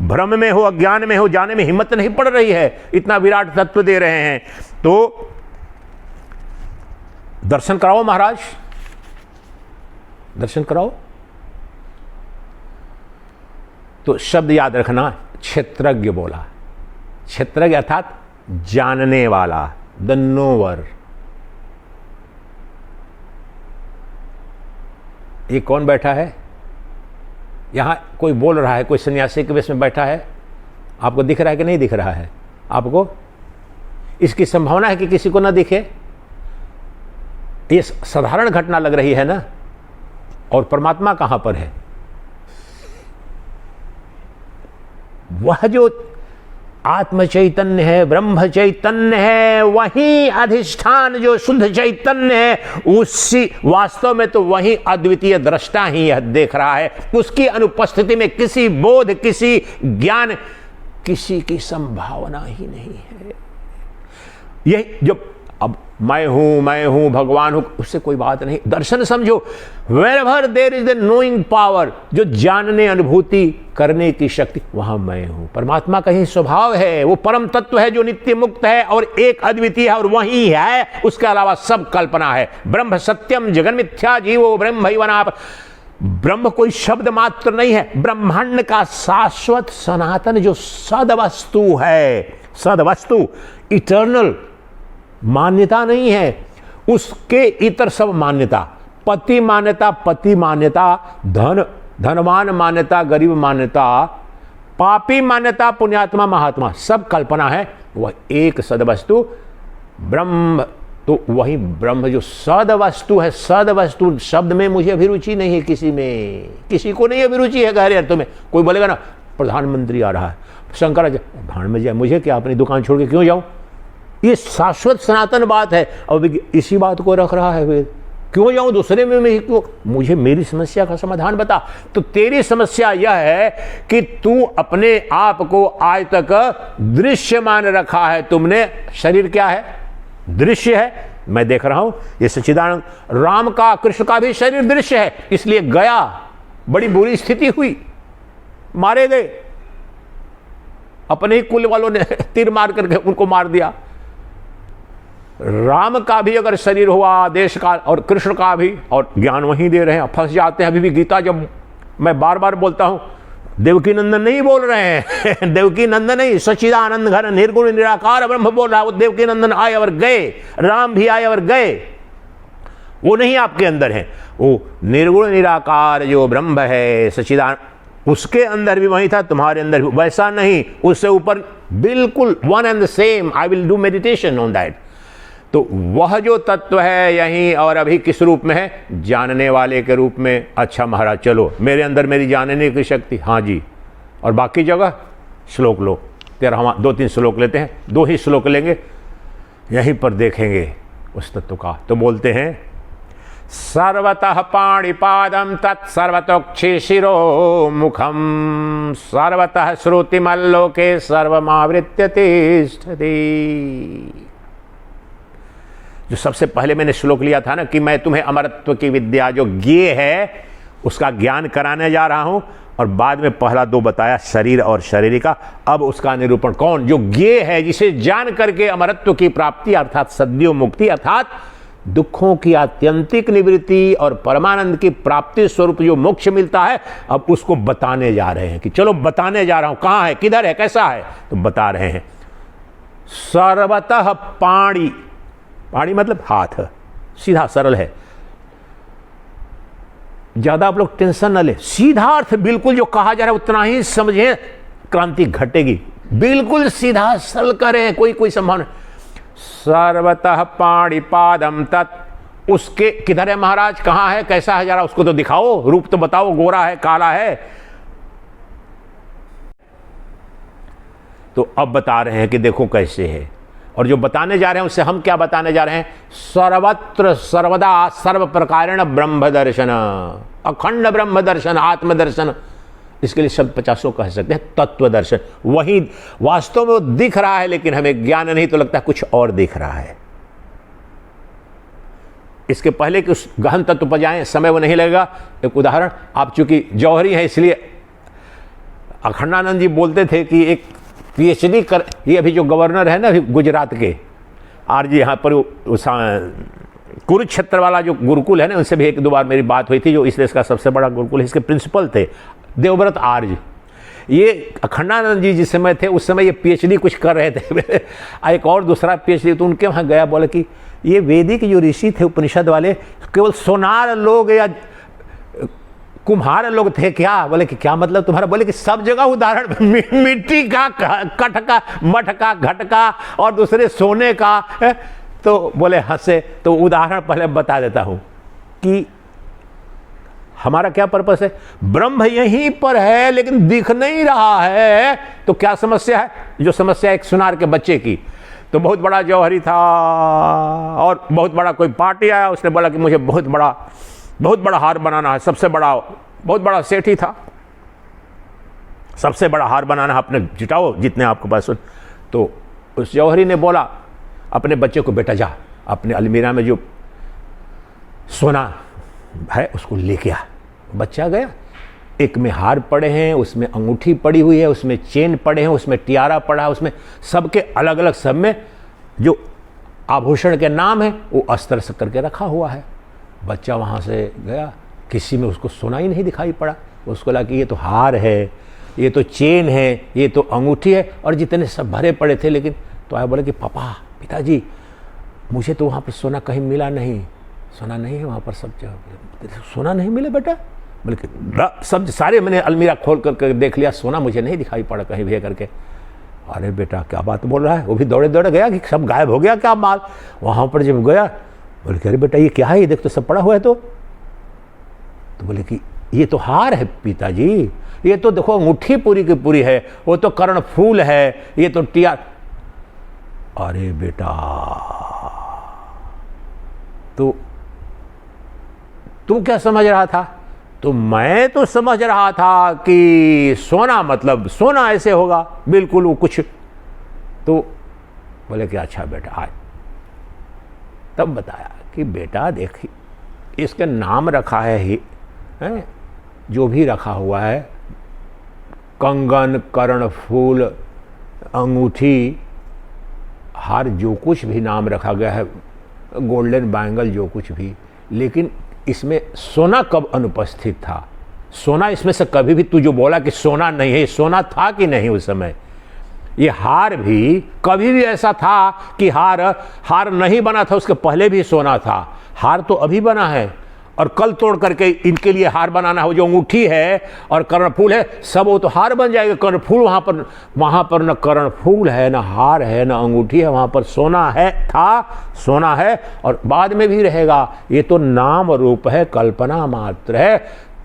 भ्रम में हो, अज्ञान में हो, जाने में हिम्मत नहीं पड़ रही है, इतना विराट तत्व दे रहे हैं। तो दर्शन कराओ महाराज, दर्शन कराओ। तो शब्द याद रखना, क्षेत्रज्ञ बोला, क्षेत्रज्ञ अर्थात जानने वाला, द नोवर। ये कौन बैठा है यहां, कोई बोल रहा है, कोई सन्यासी के वेश में बैठा है, आपको दिख रहा है कि नहीं दिख रहा है आपको? इसकी संभावना है कि किसी को ना दिखे। ये साधारण घटना लग रही है ना, और परमात्मा कहां पर है? वह जो आत्म चैतन्य है, ब्रह्म चैतन्य है, वही अधिष्ठान जो शुद्ध चैतन्य है, उसी वास्तव में तो वही अद्वितीय दृष्टा ही यह देख रहा है। उसकी अनुपस्थिति में किसी बोध, किसी ज्ञान, किसी की संभावना ही नहीं है। यही जो अब मैं हूं भगवान हूं, उससे कोई बात नहीं। दर्शन समझो, wherever there is the knowing power, जो जानने, अनुभूति करने की शक्ति, वहां मैं हूं। परमात्मा का ही स्वभाव है, वो परम तत्व है जो नित्य मुक्त है और एक अद्वितीय है और वही है, उसके अलावा सब कल्पना है। ब्रह्म सत्यम जगन मिथ्या जीवो ब्रह्मैवनाप। ब्रह्म कोई शब्द मात्र नहीं है, ब्रह्मांड का शाश्वत सनातन जो सदवस्तु है, सदवस्तु, इटर्नल मान्यता नहीं है, उसके इतर सब मान्यता, पति मान्यता, धनवान मान्यता, गरीब मान्यता, पापी मान्यता, पुण्यात्मा महात्मा, सब कल्पना है। वह एक सदवस्तु ब्रह्म, तो वही ब्रह्म जो सदवस्तु है। सदवस्तु शब्द में मुझे अभिरुचि नहीं है, किसी में, किसी को नहीं अभिरुचि है गहरे अर्थों में। कोई बोलेगा ना प्रधानमंत्री आ रहा है, शंकराचार्य भाड़ में जाए, मुझे क्या, अपनी दुकान छोड़ के क्यों जाऊं? ये शाश्वत सनातन बात है। अब इसी बात को रख रहा है वेद, क्यों जाऊं दूसरे में, मैं क्यों, मुझे मेरी समस्या का समाधान बता। तो तेरी समस्या यह है कि तू अपने आप को आज तक दृश्य मान रखा है। तुमने, शरीर क्या है? दृश्य है। मैं देख रहा हूं ये सच्चिदानंद, राम का, कृष्ण का भी शरीर दृश्य है, इसलिए गया, बड़ी बुरी स्थिति हुई, मारे गए, अपने ही कुल वालों ने तीर मार करके उनको मार दिया। राम का भी अगर शरीर हुआ, देश का, और कृष्ण का भी, और ज्ञान वहीं दे रहे हैं, फंस जाते हैं। अभी भी गीता, जब मैं बार बार बोलता हूं, देवकी नंदन नहीं बोल रहे हैं देवकी नंदन नहीं, सच्चिदानंद घन निर्गुण निराकार ब्रह्म बोल रहा है। वो देवकी नंदन आए और गए, राम भी आए और गए, वो नहीं आपके अंदर है। वो निर्गुण निराकार जो ब्रह्म है सच्चिदानंद, उसके अंदर भी वही था, तुम्हारे अंदर भी वैसा नहीं, उससे ऊपर बिल्कुल one and the same. I will do meditation on that. तो वह जो तत्व है यहीं और अभी किस रूप में है? जानने वाले के रूप में। अच्छा महाराज, चलो मेरे अंदर मेरी जानने की शक्ति, हाँ जी, और बाकी जगह श्लोक लो। 2-3 श्लोक लेते हैं, 2 ही श्लोक लेंगे, यहीं पर देखेंगे उस तत्व का। तो बोलते हैं, सर्वतः पाणिपादम तत्सर्वतोक्षि शिरो मुखम सर्वतः श्रुतिमल्लोके सर्वमावृत्य तिष्ठति। जो सबसे पहले मैंने श्लोक लिया था ना कि मैं तुम्हें अमरत्व की विद्या जो ज्ञेय है उसका ज्ञान कराने जा रहा हूं, और बाद में पहला 2 बताया, शरीर और शरीर का। अब उसका निरूपण कौन? जो ज्ञेय है, जिसे जान करके अमरत्व की प्राप्ति अर्थात सद्यो मुक्ति अर्थात दुखों की आत्यंतिक निवृत्ति और परमानंद की प्राप्ति स्वरूप जो मोक्ष मिलता है, अब उसको बताने जा रहे हैं कि चलो बताने जा रहा हूं, कहां है, किधर है, कैसा है, तो बता रहे हैं। सर्वतः पाणि, पाणि मतलब हाथ, सीधा सरल है, ज्यादा आप लोग टेंशन न ले, सीधा अर्थ बिल्कुल जो कहा जा रहा है उतना ही समझें, क्रांति घटेगी। बिल्कुल सीधा सरल करें, कोई संभावना। सर्वतः पाणिपादम तत्, उसके किधर है महाराज, कहां है, कैसा है, जरा उसको तो दिखाओ, रूप तो बताओ, गोरा है, काला है। तो अब बता रहे हैं कि देखो कैसे है, और जो बताने जा रहे हैं उससे हम क्या बताने जा रहे हैं? सर्वत्र सर्वदा सर्व प्रकारेण ब्रह्म दर्शन, अखंड ब्रह्म दर्शन, आत्मदर्शन। इसके लिए शब्द 50 कह सकते हैं। तत्व दर्शन, वही वास्तव में वो दिख रहा है, लेकिन हमें ज्ञान नहीं, तो लगता है कुछ और दिख रहा है। इसके पहले कि उस गहन तत्व पर जाएं, समय वो नहीं लगेगा। एक उदाहरण, आप चूंकि जौहरी हैं इसलिए अखंडानंद जी बोलते थे कि एक PhD कर, ये अभी जो गवर्नर है ना अभी गुजरात के, आरजी, यहाँ पर कुरुक्षेत्र वाला जो गुरुकुल है ना, उनसे भी 1-2 बार मेरी बात हुई थी, जो इस देश का सबसे बड़ा गुरुकुल है, इसके प्रिंसिपल थे देवव्रत आर्य। ये अखंडानंद जी जिस समय थे उस समय ये PhD कुछ कर रहे थे एक और दूसरा PhD, तो उनके वहाँ गया, बोले कि ये वैदिक जो ऋषि थे उपनिषद वाले केवल सोनार लोग या कुम्हार लोग थे क्या? बोले कि क्या मतलब तुम्हारा? बोले कि सब जगह उदाहरण मिट्टी का, कठ का, मठ का, घट का और दूसरे सोने का। तो बोले हंसे। तो उदाहरण पहले बता देता हूं कि हमारा क्या पर्पस है? ब्रह्म यहीं पर है लेकिन दिख नहीं रहा है, तो क्या समस्या है? जो समस्या एक सुनार के बच्चे की, तो बहुत बड़ा जौहरी था और बहुत बड़ा कोई पार्टी आया, उसने बोला कि मुझे बहुत बड़ा हार बनाना है, बहुत बड़ा सेठी था, सबसे बड़ा हार बनाना है, अपने जुटाओ जितने आपके पास। तो उस जौहरी ने बोला अपने बच्चे को, बेटा जा अपने अलमीरा में जो सोना है उसको लेके आ। बच्चा गया, एक में हार पड़े हैं, उसमें अंगूठी पड़ी हुई है, उसमें चेन पड़े हैं, उसमें टियारा पड़ा है, उसमें सबके अलग अलग, सब में जो आभूषण के नाम है वो अस्तर से करके रखा हुआ है। बच्चा वहाँ से गया, किसी में उसको सोना ही नहीं दिखाई पड़ा। उसको लगा कि ये तो हार है, ये तो चेन है, ये तो अंगूठी है, और जितने सब भरे पड़े थे। लेकिन तो आया, बोले कि पापा, पिताजी, मुझे तो वहाँ पर सोना कहीं मिला नहीं, सोना नहीं है वहाँ पर, सब जगह सोना नहीं मिला बेटा। बोले कि सब सारे मैंने अलमीरा खोल करके देख लिया, सोना मुझे नहीं दिखाई पड़ा कहीं भी करके। अरे बेटा क्या बात बोल रहा है? वो भी दौड़े दौड़े गया कि सब गायब हो गया क्या माल? वहाँ पर जब गया, बोले कि अरे बेटा ये क्या है, ये देख तो सब पड़ा हुआ है। तो बोले कि ये तो हार है पिताजी, ये तो देखो अंगूठी पूरी की पूरी है, वो तो कर्ण फूल है, ये तो टिया। अरे बेटा तो तू क्या समझ रहा था? तो मैं तो समझ रहा था कि सोना मतलब सोना ऐसे होगा बिल्कुल वो कुछ। तो बोले कि अच्छा बेटा आए। तब बताया कि बेटा देखिए, इसका नाम रखा है जो भी रखा हुआ है, कंगन, कर्णफूल, अंगूठी, हार, जो कुछ भी नाम रखा गया है, गोल्डन बैंगल, जो कुछ भी, लेकिन इसमें सोना कब अनुपस्थित था? सोना इसमें से कभी भी, तू जो बोला कि सोना नहीं है, सोना था कि नहीं उस समय? ये हार भी कभी भी ऐसा था कि हार नहीं बना था, उसके पहले भी सोना था। हार तो अभी बना है, और कल तोड़ करके इनके लिए हार बनाना है। वो जो अंगूठी है और कर्णफूल है, सब वो तो हार बन जाएगा। कर्णफूल वहाँ पर न कर्णफूल है, न हार है, न अंगूठी है, वहाँ पर सोना है, सोना है और बाद में भी रहेगा। ये तो नाम रूप है, कल्पना मात्र है।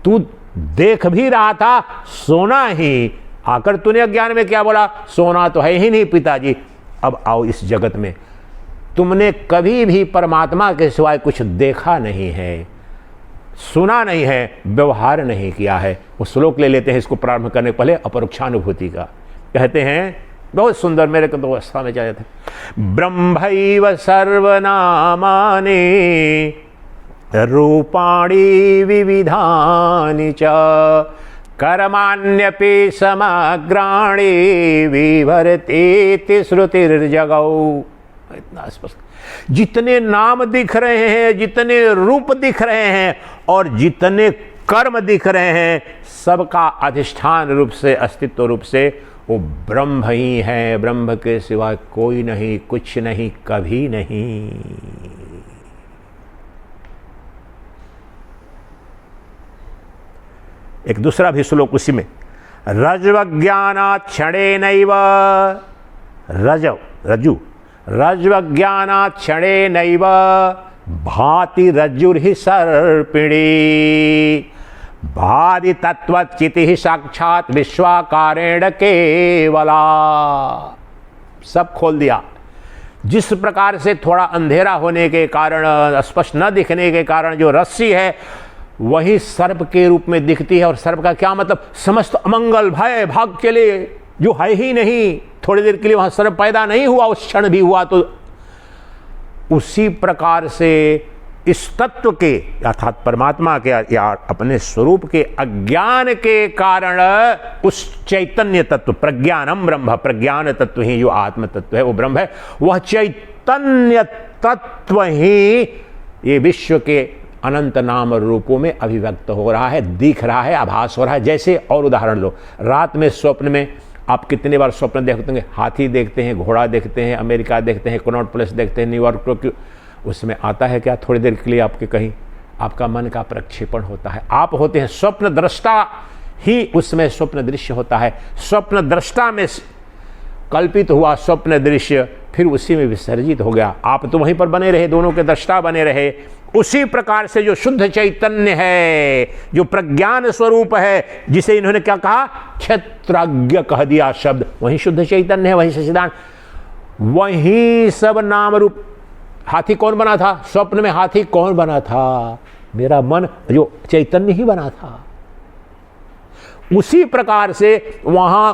तू देख भी रहा था सोना ही, आकर तूने अज्ञान में क्या बोला? सोना तो है ही नहीं पिताजी। अब आओ इस जगत में, तुमने कभी भी परमात्मा के सिवाय कुछ देखा नहीं है, सुना नहीं है, व्यवहार नहीं किया है। वो श्लोक ले लेते हैं इसको प्रारंभ करने के पहले, अपरोक्षानुभूति का। कहते हैं बहुत सुंदर, मेरे को तो अवस्था में जाते थे। ब्रह्मैव सर्वनामानि रूपाणि विविधानि च कर्माण्यपि समग्राणि विवर्तेति श्रुतिर्जगौ। इतना स्पष्ट, जितने नाम दिख रहे हैं, जितने रूप दिख रहे हैं और जितने कर्म दिख रहे हैं, सबका अधिष्ठान रूप से, अस्तित्व रूप से वो ब्रह्म ही है। ब्रह्म के सिवाय कोई नहीं, कुछ नहीं, कभी नहीं। एक दूसरा भी श्लोक उसी में, रज्ज्वज्ञानात् क्षणेनैव, रज्ज्वज्ञानात् क्षणेनैव भाति रज्जुर्हि सर्पिणी भादि तत्वचिति साक्षात् विश्वाकारेण केवला। सब खोल दिया। जिस प्रकार से थोड़ा अंधेरा होने के कारण, स्पष्ट न दिखने के कारण जो रस्सी है वही सर्प के रूप में दिखती है। और सर्प का क्या मतलब? समस्त अमंगल, भय, भाग के लिए जो है ही नहीं। थोड़ी देर के लिए वहां सर्प पैदा नहीं हुआ, उस क्षण भी हुआ। तो उसी प्रकार से इस तत्व के अर्थात परमात्मा के या अपने स्वरूप के अज्ञान के कारण उस चैतन्य तत्व, प्रज्ञानम ब्रह्म, प्रज्ञान तत्व ही जो आत्म तत्व है वो ब्रह्म है। वह चैतन्य तत्व ही ये विश्व के अनंत नाम रूपों में अभिव्यक्त हो रहा है, दिख रहा है, आभास हो रहा है। जैसे और उदाहरण लो, रात में स्वप्न में आप कितने बार स्वप्न देखते होंगे? हाथी देखते हैं, घोड़ा देखते हैं, अमेरिका देखते हैं, कनॉट प्लेस देखते हैं, न्यूयॉर्क, टोक्यो। उसमें आता है क्या? थोड़ी देर के लिए आपके कहीं आपका मन का प्रक्षेपण होता है। आप होते हैं स्वप्न दृष्टा ही, उसमें स्वप्न दृश्य होता है। स्वप्न दृष्टा में कल्पित हुआ स्वप्न दृश्य फिर उसी में विसर्जित हो गया। आप तो वहीं पर बने रहे, दोनों के दृष्टा बने रहे। उसी प्रकार से जो शुद्ध चैतन्य है, जो प्रज्ञान स्वरूप है, जिसे इन्होंने क्या कहा, क्षेत्रज्ञ कह दिया शब्द, वही शुद्ध चैतन्य है, वही सच्चिदानंद, वही सब नाम रूप। हाथी कौन बना था? स्वप्न में हाथी कौन बना था? मेरा मन, जो चैतन्य ही बना था। उसी प्रकार से वहां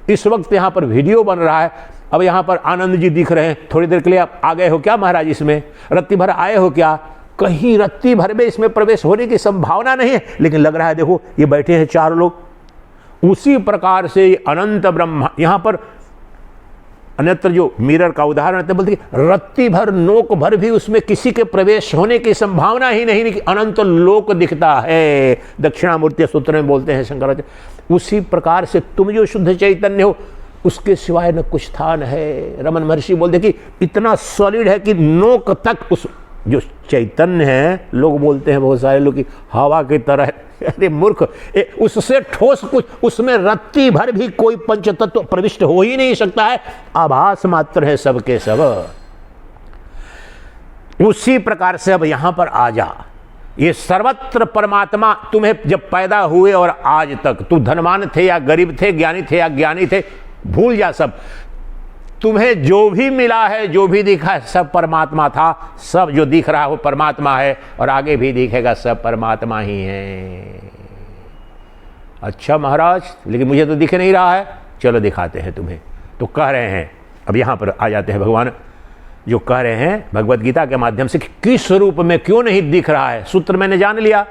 इस वक्त यहां पर वीडियो बन रहा है। अब यहां पर आनंद जी दिख रहे हैं, थोड़ी देर के लिए आप आ गए हो क्या महाराज? इसमें रत्ती भर आए हो क्या? कहीं रत्ती भर में इसमें प्रवेश होने की संभावना नहीं है, लेकिन लग रहा है देखो ये बैठे हैं 4 लोग। उसी प्रकार से अनंत ब्रह्मा, यहां पर अन्यत्र जो मिरर का उदाहरण है, बोलते रत्ती भर नोक भर भी उसमें किसी के प्रवेश होने की संभावना ही नहीं, कि अनंत लोक दिखता है। दक्षिणामूर्ति सूत्र में बोलते हैं शंकराचार्य। उसी प्रकार से तुम जो शुद्ध चैतन्य हो, उसके सिवाय न कुछ स्थान है। रमन महर्षि बोलते कि इतना सॉलिड है कि नोक तक उस जो चैतन्य है, लोग बोलते हैं बहुत सारे लोग कि हवा की तरह है। अरे मूर्ख, उससे ठोस कुछ, उसमें रत्ती भर भी कोई पंचतत्व प्रविष्ट हो ही नहीं सकता है, आभास मात्र है सबके सब। उसी प्रकार से अब यहां पर आ जा। ये सर्वत्र परमात्मा तुम्हें जब पैदा हुए और आज तक, तू धनवान थे या गरीब थे, ज्ञानी थे या ज्ञानी थे, भूल जा सब। तुम्हें जो भी मिला है, जो भी दिखा है, सब परमात्मा था। सब जो दिख रहा है वो परमात्मा है, और आगे भी दिखेगा सब परमात्मा ही है। अच्छा महाराज, लेकिन मुझे तो दिख नहीं रहा है। चलो दिखाते हैं तुम्हें। तो कह रहे हैं, अब यहां पर आ जाते हैं भगवान, जो कह रहे हैं भगवत गीता के माध्यम से, किस रूप में क्यों नहीं दिख रहा है। सूत्र मैंने जान लिया,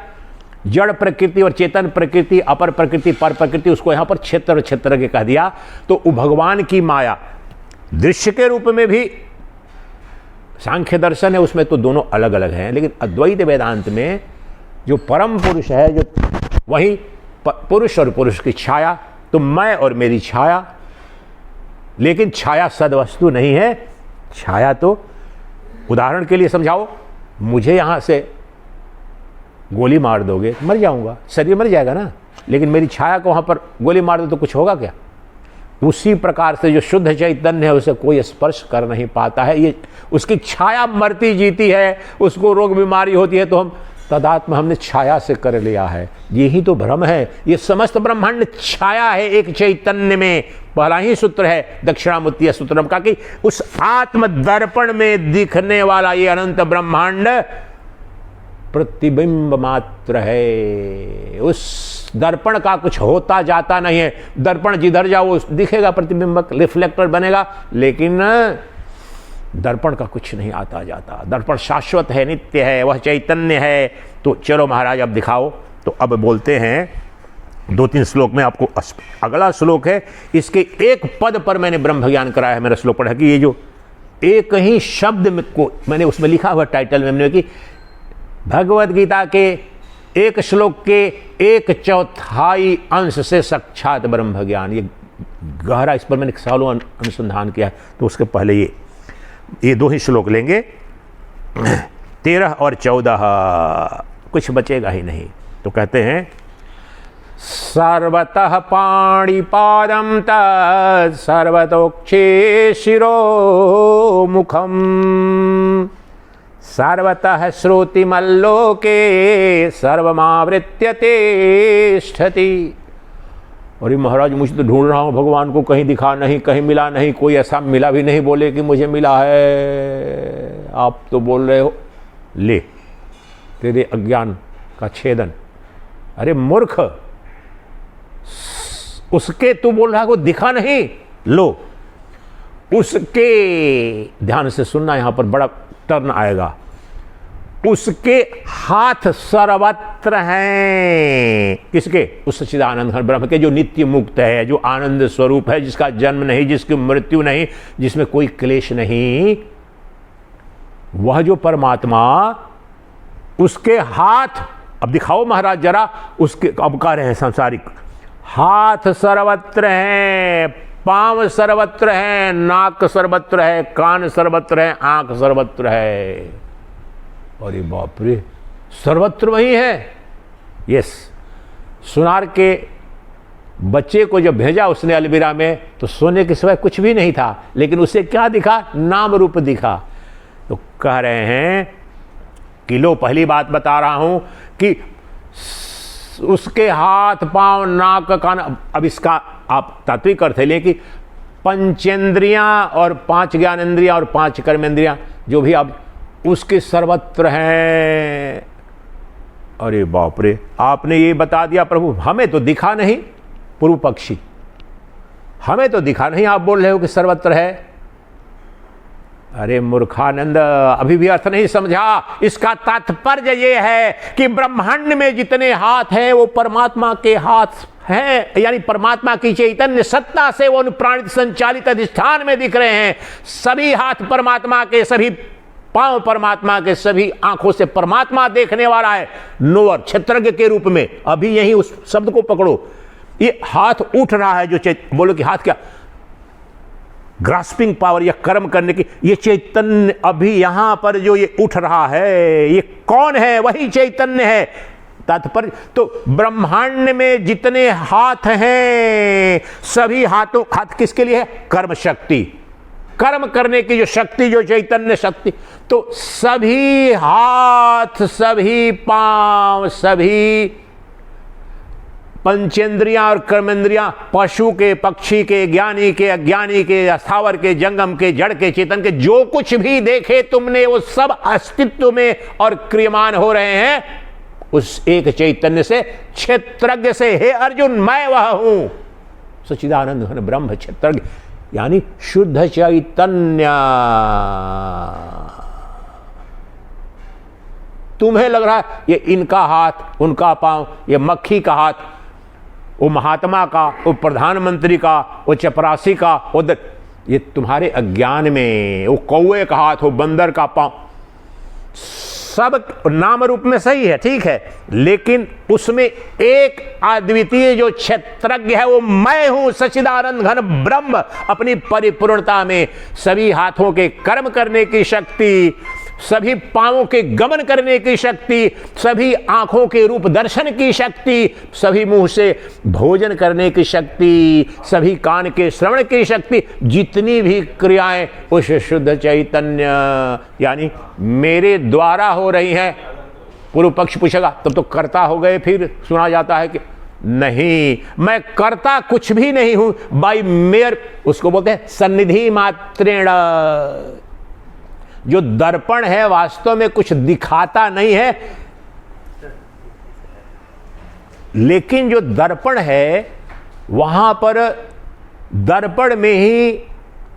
जड़ प्रकृति और चेतन प्रकृति, अपर प्रकृति, पर प्रकृति, उसको यहां पर क्षेत्र क्षेत्र के कह दिया। तो भगवान की माया दृश्य के रूप में भी सांख्य दर्शन है, उसमें तो दोनों अलग अलग हैं, लेकिन अद्वैत वेदांत में जो परम पुरुष है, जो वही पुरुष और पुरुष की छाया, तो मैं और मेरी छाया। लेकिन छाया सदवस्तु नहीं है। छाया तो, उदाहरण के लिए समझाओ, मुझे यहां से गोली मार दोगे तो मर जाऊंगा, शरीर मर जाएगा ना, लेकिन मेरी छाया को वहां पर गोली मार दो तो कुछ होगा क्या? उसी प्रकार से जो शुद्ध चैतन्य है, उसे कोई स्पर्श कर नहीं पाता है। ये उसकी छाया मरती जीती है, उसको रोग बीमारी होती है, तो हम तदात्म हमने छाया से कर लिया है। यही तो भ्रम है। ये समस्त ब्रह्मांड छाया है एक चैतन्य में। पहला ही सूत्र है दक्षिणामूर्ति सूत्रम का, कि उस आत्म दर्पण में दिखने वाला ये अनंत ब्रह्मांड प्रतिबिंब मात्र है। उस दर्पण का कुछ होता जाता नहीं है। दर्पण जिधर जाओ दिखेगा, प्रतिबिंबक रिफ्लेक्टर बनेगा, लेकिन दर्पण का कुछ नहीं आता जाता। दर्पण शाश्वत है, नित्य है, वह चैतन्य है। तो चलो महाराज अब दिखाओ। तो अब बोलते हैं 2-3 श्लोक में आपको। अगला श्लोक है, इसके एक पद पर मैंने ब्रह्म ज्ञान कराया है। मेरा श्लोक पढ़ा कि ये जो एक ही शब्द को मैंने उसमें लिखा हुआ टाइटल में मैंने कि भगवत गीता के एक श्लोक के 1/4 अंश से साक्षात ब्रह्म ज्ञान। ये गहरा, इस पर मैंने सालों अनुसंधान किया। तो उसके पहले ये 2 ही श्लोक लेंगे, 13 और 14, कुछ बचेगा ही नहीं। तो कहते हैं, सर्वतः पाणिपादं तत् सर्वतोक्षे शिरो मुखम सर्वतः श्रुतिमल्लोके सर्वमावृत्य तिष्ठति। अरे महाराज, मुझे तो ढूंढ रहा हूँ भगवान को, कहीं दिखा नहीं, कहीं मिला नहीं, कोई ऐसा मिला भी नहीं बोले कि मुझे मिला है। आप तो बोल रहे हो ले तेरे अज्ञान का छेदन। अरे मूर्ख, उसके तू बोल रहा है को दिखा नहीं, लो उसके, ध्यान से सुनना, यहां पर बड़ा टर्न आएगा। उसके हाथ सर्वत्र हैं। किसके? उस सच्चिदानंद घन ब्रह्म के, जो नित्य मुक्त है, जो आनंद स्वरूप है, जिसका जन्म नहीं, जिसकी मृत्यु नहीं, जिसमें कोई क्लेश नहीं, वह जो परमात्मा, उसके हाथ अब दिखाओ महाराज जरा। उसके अब कह रहे हैं सांसारिक, हाथ सर्वत्र हैं, पांव सर्वत्र हैं, नाक सर्वत्र है, कान सर्वत्र है, आंख सर्वत्र है। अरे बाप रे, सर्वत्र वही है। यस, सुनार के बच्चे को जब भेजा उसने अलमीरा में तो सोने के सिवाय कुछ भी नहीं था, लेकिन उसे क्या दिखा? नाम रूप दिखा। तो कह रहे हैं कि लो, पहली बात बता रहा हूं कि उसके हाथ पांव नाक कान, अब इसका आप तात्विक अर्थ ले कि पंचेंद्रियां और 5 ज्ञानेंद्रियां और 5 कर्मेंद्रियां जो भी अब उसके सर्वत्र हैं। अरे बाप रे, आपने ये बता दिया प्रभु, हमें तो दिखा नहीं। पूर्व पक्षी, हमें तो दिखा नहीं, आप बोल रहे हो कि सर्वत्र है। अरे मूर्खानंद, अभी भी अर्थ नहीं समझा। इसका तात्पर्य ये है कि ब्रह्मांड में जितने हाथ हैं वो परमात्मा के हाथ हैं, यानी परमात्मा की चैतन्य सत्ता से वो अनुप्राणित संचालित अधिष्ठान में दिख रहे हैं। सभी हाथ परमात्मा के, सभी पांव परमात्मा के, सभी आंखों से परमात्मा देखने वाला है। नोअर, क्षेत्रज्ञ के रूप में। अभी यही उस शब्द को पकड़ो। ये हाथ उठ रहा है, जो बोलो कि हाथ क्या? ग्रास्पिंग पावर या कर्म करने की, ये चैतन्य अभी यहां पर जो ये उठ रहा है, ये कौन है? वही चैतन्य है। तात्पर्य तो ब्रह्मांड में जितने हाथ हैं, सभी हाथों, हाथ किसके लिए है? कर्म शक्ति, कर्म करने की जो शक्ति, जो चैतन्य शक्ति। तो सभी हाथ, सभी पांव, सभी पंचेंद्रियां और कर्मेंद्रियां, पशु के, पक्षी के, ज्ञानी के, अज्ञानी के, स्थावर के, जंगम के, जड़ के, चेतन के, जो कुछ भी देखे तुमने, वो सब अस्तित्व में और क्रियमान हो रहे हैं उस एक चैतन्य से, क्षेत्रज्ञ से। हे अर्जुन, मैं वह हूं, सच्चिदानंद घन ब्रह्म क्षेत्रज्ञ, यानी शुद्ध चैतन्य। तुम्हें लग रहा है ये इनका हाथ, उनका पांव, ये मक्खी का हाथ, वो महात्मा का, वो प्रधानमंत्री का, वो चपरासी का, वो ये तुम्हारे अज्ञान में। वो कौवे का हाथ, वो बंदर का पांव, सब नाम रूप में सही है, ठीक है, लेकिन उसमें एक अद्वितीय जो क्षेत्रज्ञ है वो मैं हूं, सच्चिदानंद घन ब्रह्म। अपनी परिपूर्णता में सभी हाथों के कर्म करने की शक्ति, सभी पांवों के गमन करने की शक्ति, सभी आंखों के रूप दर्शन की शक्ति, सभी मुंह से भोजन करने की शक्ति, सभी कान के श्रवण की शक्ति, जितनी भी क्रियाएं उस शुद्ध चैतन्य यानी मेरे द्वारा हो रही हैं। पूर्व पक्ष पूछेगा तब तो कर्ता हो गए, फिर सुना जाता है कि नहीं, मैं कर्ता कुछ भी नहीं हूं, बाई मेयर, उसको बोलते हैं सन्निधि मात्रेण। जो दर्पण है वास्तव में कुछ दिखाता नहीं है, लेकिन जो दर्पण है वहां पर दर्पण में ही,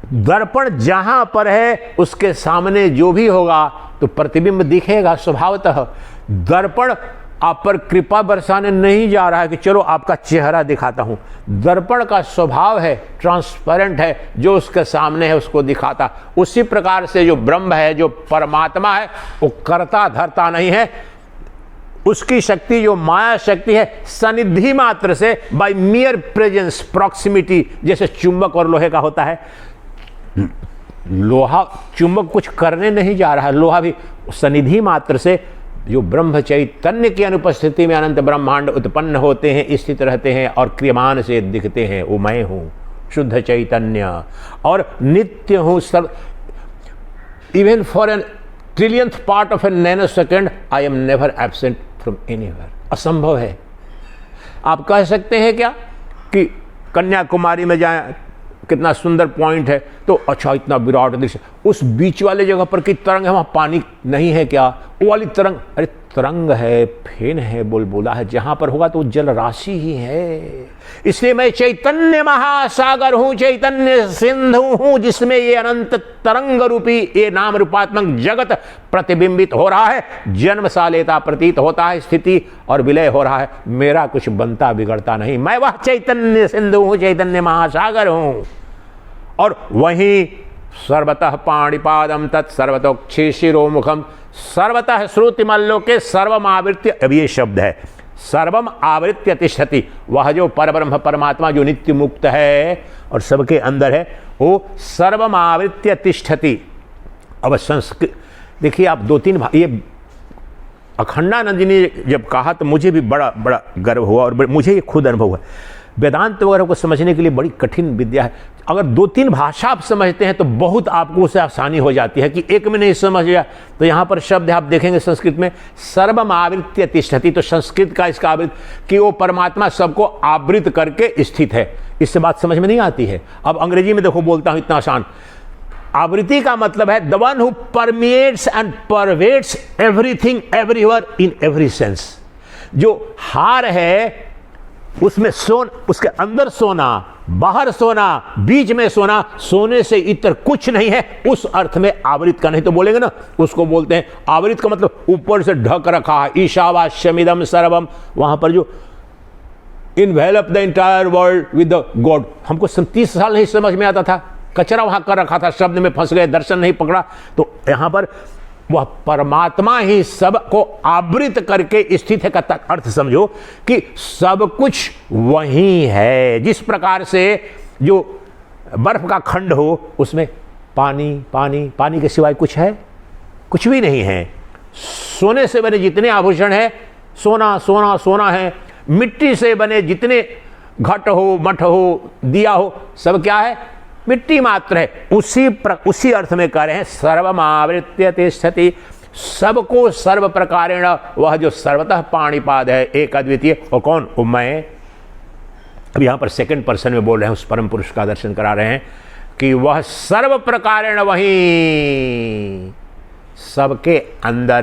दर्पण जहां पर है उसके सामने जो भी होगा तो प्रतिबिंब दिखेगा स्वभावतः। दर्पण आप पर कृपा बरसाने नहीं जा रहा है कि चलो आपका चेहरा दिखाता हूं। दर्पण का स्वभाव है, ट्रांसपेरेंट है, जो उसके सामने है उसको दिखाता। उसी प्रकार से जो ब्रह्म है, जो परमात्मा है, वो कर्ता धर्ता नहीं है। उसकी शक्ति जो माया शक्ति है, सनिधि मात्र से, बाय मियर प्रेजेंस, प्रॉक्सिमिटी, जैसे चुंबक और लोहे का होता है। लोहा, चुंबक कुछ करने नहीं जा रहा है, लोहा भी सनिधि मात्र से जो ब्रह्म चैतन्य की अनुपस्थिति में अनंत ब्रह्मांड उत्पन्न होते हैं, स्थित रहते हैं और क्रियमान से दिखते हैं, वो मैं हूं, शुद्ध चैतन्य। और नित्य हूं, सब, even for an trillionth part of a nanosecond I am never absent from anywhere. असंभव है। आप कह सकते हैं क्या कि कन्याकुमारी में जाएं, कितना सुंदर पॉइंट है, तो अच्छा इतना विराट दृश्य, उस बीच वाले जगह पर की तरंग है, वहां पानी नहीं है क्या? वो वाली तरंग, अरे तरंग है, फेन है, बुलबुला है, जहां पर होगा तो जल राशि ही है। इसलिए मैं चैतन्य महासागर हूं, चैतन्य सिंधु हूं, जिसमें ये अनंत तरंग रूपी ये नाम रूपात्मक जगत प्रतिबिंबित हो रहा है, जन्म सा लेता प्रतीत होता है, स्थिति और विलय हो रहा है। मेरा कुछ बनता बिगड़ता नहीं, मैं वह चैतन्य सिंधु हूं, चैतन्य महासागर हूं। और वहीं सर्वतः पाणिपादम तत्सर्वतोक्षि शिरोमुखम सर्वतः श्रुतिमल्लोके सर्वम आवृत्य, अब ये शब्द है, सर्वम आवृत्य तिष्ठति। वह जो परब्रह्म परमात्मा जो नित्य मुक्त है और सबके अंदर है, वो सर्वम आवृत्य तिष्ठति। अब संस्कृत देखिए आप, 2-3 ये अखंडानंद जी ने जब कहा तो मुझे भी बड़ा बड़ा गर्व हुआ और मुझे ये खुद अनुभव हुआ। वेदांत वगैरह को समझने के लिए बड़ी कठिन विद्या है। अगर 2-3 भाषा आप समझते हैं तो बहुत आपको उससे आसानी हो जाती है। कि एक में नहीं समझ गया तो यहाँ पर शब्द आप देखेंगे संस्कृत में सर्वम आवृत्य तिष्ठति, तो संस्कृत का इसका आवृत कि वो परमात्मा सबको आवृत करके स्थित है। इससे बात समझ में नहीं आती है। अब अंग्रेजी में देखो बोलता हूँ इतना आसान। आवृत्ति का मतलब है the one who permeates and pervades everything everywhere in every sense. जो हार है उसमें उसके अंदर सोना, बाहर सोना, बीच में सोना, सोने से इतर कुछ नहीं है, उस अर्थ में आवृत का नहीं तो बोलेंगे ना, उसको बोलते हैं आवृत का मतलब ऊपर से ढक रखा है। ईशावास्यमिदं सर्वम, वहां पर जो envelope the entire world with the God, हमको 30 साल नहीं समझ में आता था, कचरा वहां कर रखा था, शब्द में फंस गए, दर्शन नहीं पकड़ा। तो यहां पर वह परमात्मा ही सबको आवृत करके स्थित है का अर्थ समझो कि सब कुछ वही है। जिस प्रकार से जो बर्फ का खंड हो उसमें पानी पानी पानी के सिवाय कुछ है, कुछ भी नहीं है। सोने से बने जितने आभूषण है सोना सोना सोना है, मिट्टी से बने जितने घट हो मठ हो दिया हो सब क्या है, मिट्टी मात्र है। उसी अर्थ में कह रहे हैं सर्वमावृत्य तिष्ठति, सबको सर्व प्रकारेण, वह जो सर्वतः पाणिपाद है एक अद्वितीय। और कौन, वो मैं। अब यहां पर सेकंड पर्सन में बोल रहे हैं, उस परम पुरुष का दर्शन करा रहे हैं कि वह सर्व प्रकारेण वही सबके अंदर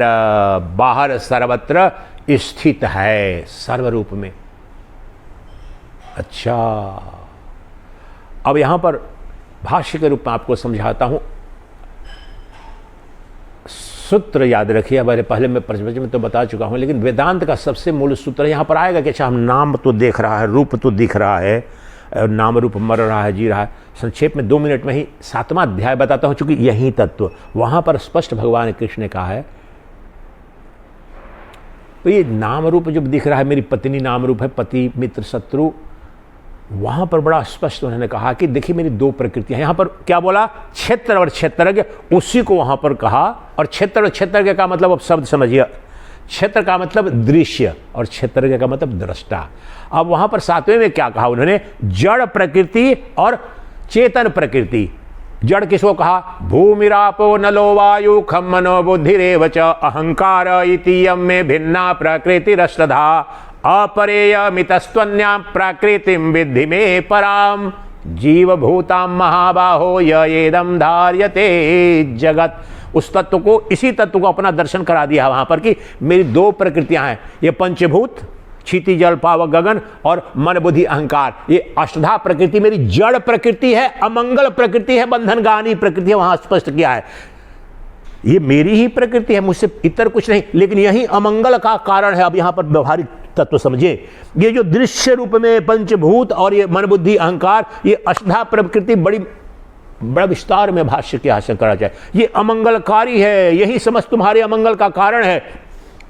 बाहर सर्वत्र स्थित है, सर्वरूप में। अच्छा, अब यहां पर भाष्य के रूप में आपको समझाता हूं। सूत्र याद रखिए, मैंने पहले मैं परिचय में तो बता चुका हूं, लेकिन वेदांत का सबसे मूल सूत्र यहां पर आएगा कि अच्छा हम नाम तो देख रहा है, रूप तो दिख रहा है, नाम रूप मर रहा है, जी रहा है। संक्षेप में 2 मिनट में ही 7वां अध्याय बताता हूं, चूंकि यही तत्व वहां पर स्पष्ट भगवान कृष्ण ने कहा है। तो ये नाम रूप जब दिख रहा है, मेरी पत्नी नाम रूप है, पति मित्र शत्रु, वहां पर बड़ा स्पष्ट उन्होंने कहा कि देखिए मेरी 2 प्रकृतियां। यहां पर क्या बोला, क्षेत्र और क्षेत्रज्ञ, उसी को वहां पर कहा। और क्षेत्र और क्षेत्रज्ञ का मतलब अब शब्द समझिए, क्षेत्र का मतलब दृश्य और क्षेत्रज्ञ का मतलब दृष्टा। अब वहां पर 7वें में क्या कहा उन्होंने, जड़ प्रकृति और चेतन प्रकृति। जड़ किसको कहा, भूमिरापो नलो वायु खम मनो बुद्धिरेव च अहंकार इति यम में भिन्ना प्रकृतिरष्टधा अपरेयमितस्त्वन्यां प्रकृतिं विद्धि में पराम जीवभूतां महाबाहो येदं धार्यते जगत। उस तत्व को, इसी तत्व को अपना दर्शन करा दिया वहां पर कि मेरी 2 प्रकृतियां हैं, ये पंचभूत क्षिति जल पावक गगन और मन बुद्धि अहंकार, ये अष्टधा प्रकृति मेरी जड़ प्रकृति है, अमंगल प्रकृति है, बंधनगानी प्रकृति है। वहां स्पष्ट किया है ये मेरी ही प्रकृति है, मुझसे इतर कुछ नहीं, लेकिन यही अमंगल का कारण है। अब यहां पर व्यवहारिक तत्व समझिए, ये जो दृश्य रूप में पंचभूत और ये मन बुद्धि अहंकार, ये अष्टधा प्रकृति बड़ा विस्तार में भाष्य की आशा करा जाए, ये अमंगलकारी है, यही समस्त तुम्हारे अमंगल का कारण है।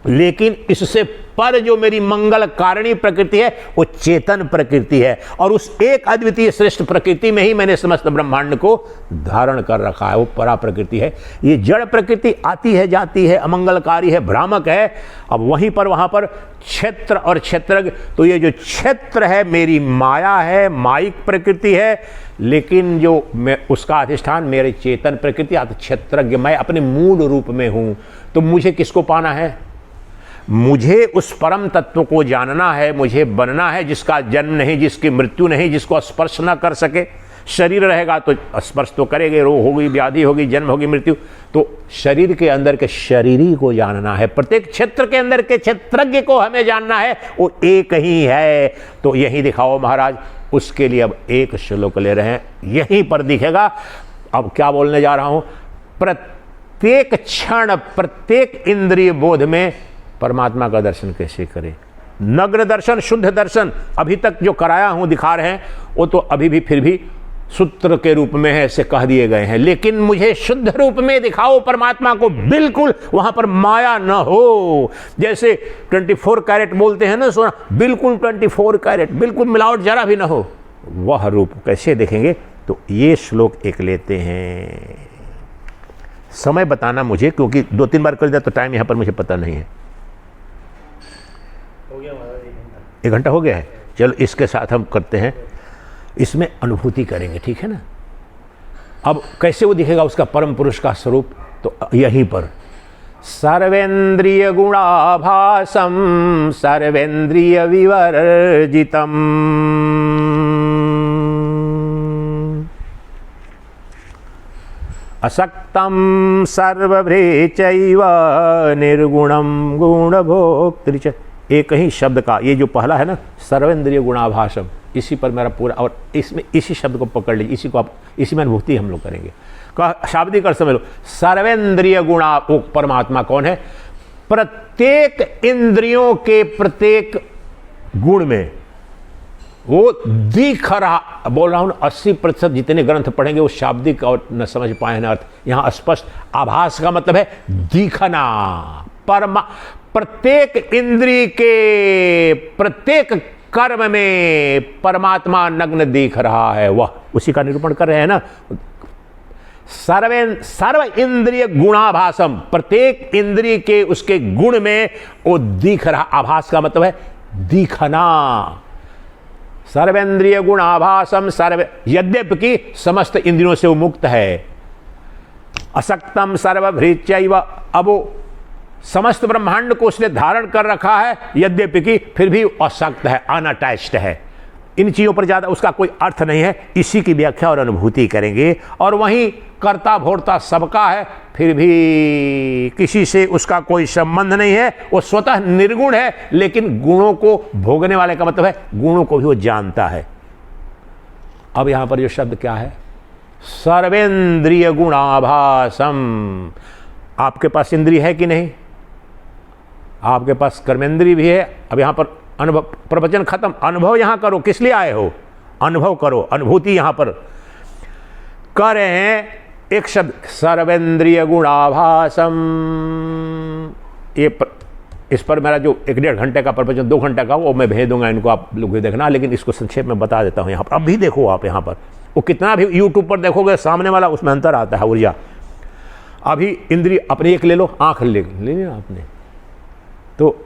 लेकिन इससे पर जो मेरी मंगल कारिणी प्रकृति है वो चेतन प्रकृति है, और उस एक अद्वितीय श्रेष्ठ प्रकृति में ही मैंने समस्त ब्रह्मांड को धारण कर रखा है, वो परा प्रकृति है। ये जड़ प्रकृति आती है जाती है, अमंगलकारी है, भ्रामक है। अब वहीं पर वहां पर क्षेत्र और क्षेत्रज्ञ, तो ये जो क्षेत्र है मेरी माया है, माइक प्रकृति है, लेकिन जो मैं उसका अधिष्ठान मेरे चेतन प्रकृति, क्षेत्रज्ञ मैं अपने मूल रूप में हूं। तो मुझे किसको पाना है, मुझे उस परम तत्व को जानना है, मुझे बनना है जिसका जन्म नहीं, जिसकी मृत्यु नहीं, जिसको स्पर्श न कर सके। शरीर रहेगा तो स्पर्श तो करेंगे, रोग होगी, व्याधि होगी, जन्म होगी, मृत्यु। तो शरीर के अंदर के शरीरी को जानना है, प्रत्येक क्षेत्र के अंदर के क्षेत्रज्ञ को हमें जानना है, वो एक ही है। तो यही दिखाओ महाराज, उसके लिए अब एक श्लोक ले रहे हैं, यहीं पर दिखेगा। अब क्या बोलने जा रहा हूं, प्रत्येक क्षण प्रत्येक इंद्रिय बोध में परमात्मा का दर्शन कैसे करें। नग्न दर्शन, शुद्ध दर्शन अभी तक जो कराया हूं, दिखा रहे हैं, वो तो अभी भी फिर भी सूत्र के रूप में है, ऐसे कह दिए गए हैं। लेकिन मुझे शुद्ध रूप में दिखाओ परमात्मा को, बिल्कुल वहां पर माया न हो। जैसे 24 कैरेट बोलते हैं ना सोना, बिल्कुल 24 कैरेट, बिल्कुल मिलावट जरा भी न हो, वह रूप कैसे देखेंगे। तो ये श्लोक एक लेते हैं, समय बताना मुझे, क्योंकि 2-3 बार कर दिया तो टाइम यहां पर मुझे पता नहीं है। हो गया महाराज 1 घंटा। 1 घंटा हो गया है। चलो इसके साथ हम करते हैं, इसमें अनुभूति करेंगे, ठीक है ना। अब कैसे वो दिखेगा उसका परम पुरुष का स्वरूप, तो यहीं पर सर्वेंद्रिय गुणाभासम सर्वेंद्रिय विवर्जितम असक्तम सर्वभ्रेचैव निर्गुणम गुणभोक्तृ च। एक ही शब्द का ये जो पहला है ना, सर्वेंद्रिय गुणाभासम, इसी पर मेरा पूरा, और इसमें इसी शब्द को पकड़ लीजिए, इसी को आप, इसी में अनुभूति हम लोग करेंगे। शाब्दिक अर्थ समझ लो, सर्वेंद्रिय गुणा, वो परमात्मा कौन है? प्रत्येक इंद्रियों के प्रत्येक गुण में वो दिख रहा। बोल रहा हूं 80% जितने ग्रंथ पढ़ेंगे वो शाब्दिक और न समझ पाए ना अर्थ। यहां स्पष्ट आभास का मतलब है दिखना। प्रत्येक इंद्रिय के प्रत्येक कर्म में परमात्मा नग्न दिख रहा है, वह उसी का निरूपण कर रहे हैं ना। सर्व इंद्रिय गुणाभासम, प्रत्येक इंद्रिय के उसके गुण में वो दिख रहा। आभास का मतलब है दिखना। सर्वेंद्रिय गुणाभासम सर्व, यद्यपि कि समस्त इंद्रियों से वो मुक्त है। असक्तम सर्वभृत्यैव, अब वो समस्त ब्रह्मांड को उसने धारण कर रखा है, यद्यपि कि फिर भी असक्त है, अनअटैच्ड है। इन चीजों पर ज्यादा उसका कोई अर्थ नहीं है। इसी की व्याख्या और अनुभूति करेंगे। और वहीं कर्ता भोक्ता सबका है, फिर भी किसी से उसका कोई संबंध नहीं है। वो स्वतः निर्गुण है, लेकिन गुणों को भोगने वाले का मतलब है गुणों को भी वो जानता है। अब यहां पर जो शब्द क्या है? सर्वेंद्रिय गुणाभासम। आपके पास इंद्रिय है कि नहीं? आपके पास कर्मेंद्रिय भी है। अब यहां पर अनुभव, प्रवचन खत्म, अनुभव यहां करो। किस लिए आए हो? अनुभव करो, अनुभूति यहां पर कर रहे हैं। एक शब्द सर्वेंद्रिय गुणाभासम, इस पर मेरा जो 1-1.5 घंटे का प्रवचन 2 घंटे का वो मैं भेज दूंगा इनको, आप लोग भी देखना। लेकिन इसको संक्षेप में बता देता हूं यहां पर। अब भी देखो आप यहां पर, वो कितना भी यूट्यूब पर देखोगे सामने वाला, उसमें अंतर आता है ऊर्जा। अभी इंद्रिय अपनी एक ले लो, आंख ले लिया आपने, तो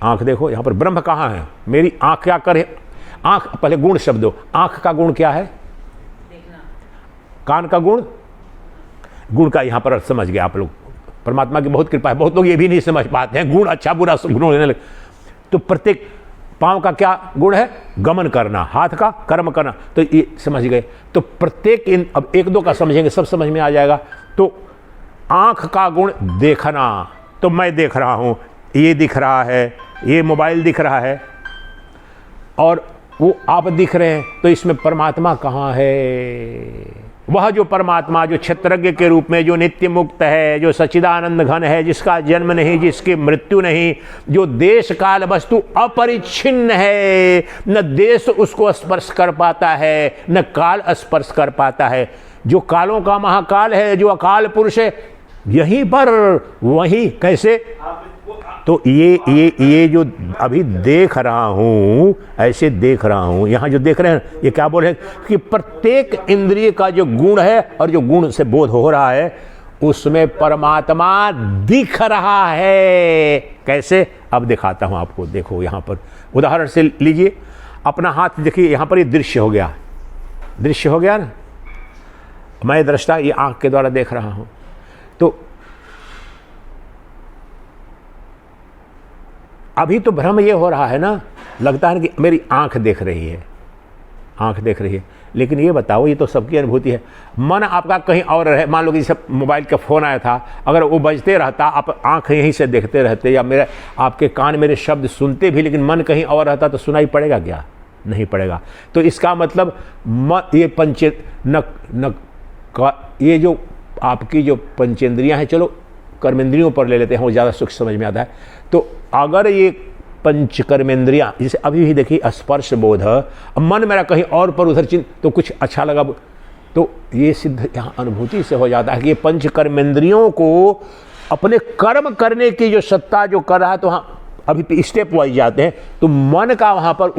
आंख देखो यहां पर ब्रह्म कहां है? मेरी आंख क्या करे? आंख पहले गुण शब्द हो। आंख का गुण क्या है? देखना। कान का गुण, गुण का यहां पर अर्थ समझ गए आप लोग। परमात्मा की बहुत कृपा है, बहुत लोग ये भी नहीं समझ पाते हैं गुण अच्छा बुरा गुण लेने लगे। तो प्रत्येक पांव का क्या गुण है? गमन करना। हाथ का कर्म करना, तो ये समझ गए। तो प्रत्येक अब 1-2 का समझेंगे, सब समझ में आ जाएगा। तो आंख का गुण देखना, तो मैं देख रहा हूं, ये दिख रहा है, ये मोबाइल दिख रहा है, और वो आप दिख रहे हैं। तो इसमें परमात्मा कहाँ है? वह जो परमात्मा जो क्षेत्रज्ञ के रूप में, जो नित्य मुक्त है, जो सच्चिदानंद घन है, जिसका जन्म नहीं, जिसकी मृत्यु नहीं, जो देश काल वस्तु अपरिच्छिन्न है, न देश उसको स्पर्श कर पाता है, न काल स्पर्श कर पाता है, जो कालों का महाकाल है, जो अकाल पुरुष है, यहीं पर वही कैसे? तो ये जो अभी देख रहा हूं, ऐसे देख रहा हूं, यहां जो देख रहे हैं, ये क्या बोल रहे हैं कि प्रत्येक इंद्रिय का जो गुण है और जो गुण से बोध हो रहा है, उसमें परमात्मा दिख रहा है। कैसे? अब दिखाता हूं आपको। देखो यहां पर उदाहरण से लीजिए, अपना हाथ देखिए, यहां पर ये दृश्य हो गया, दृश्य हो गया ना। मैं दृष्टा, ये आंख के द्वारा देख रहा हूं। तो अभी तो भ्रम ये हो रहा है ना, लगता है कि मेरी आंख देख रही है, आंख देख रही है। लेकिन ये बताओ, ये तो सबकी अनुभूति है। मन आपका कहीं और रहे। मान लो कि जैसे मोबाइल का फ़ोन आया था, अगर वो बजते रहता, आप आंख यहीं से देखते रहते, या मेरे आपके कान मेरे शब्द सुनते भी, लेकिन मन कहीं और रहता, तो सुनाई पड़ेगा क्या? नहीं पड़ेगा। तो इसका मतलब ये ये जो आपकी जो पंचेंद्रियां हैं, चलो कर्मेंद्रियों पर ले लेते हैं, वो ज़्यादा सुख समझ में आता है। तो अगर ये पंच कर्मेंद्रियां, जैसे अभी भी देखिए स्पर्श बोध, मन मेरा कहीं और पर उधर तो कुछ अच्छा लगा, तो ये सिद्ध यहाँ अनुभूति से हो जाता है कि ये पंच कर्मेंद्रियों को अपने कर्म करने की जो सत्ता जो कर रहा है, तो हाँ अभी स्टेप वाइज जाते हैं। तो मन का वहाँ पर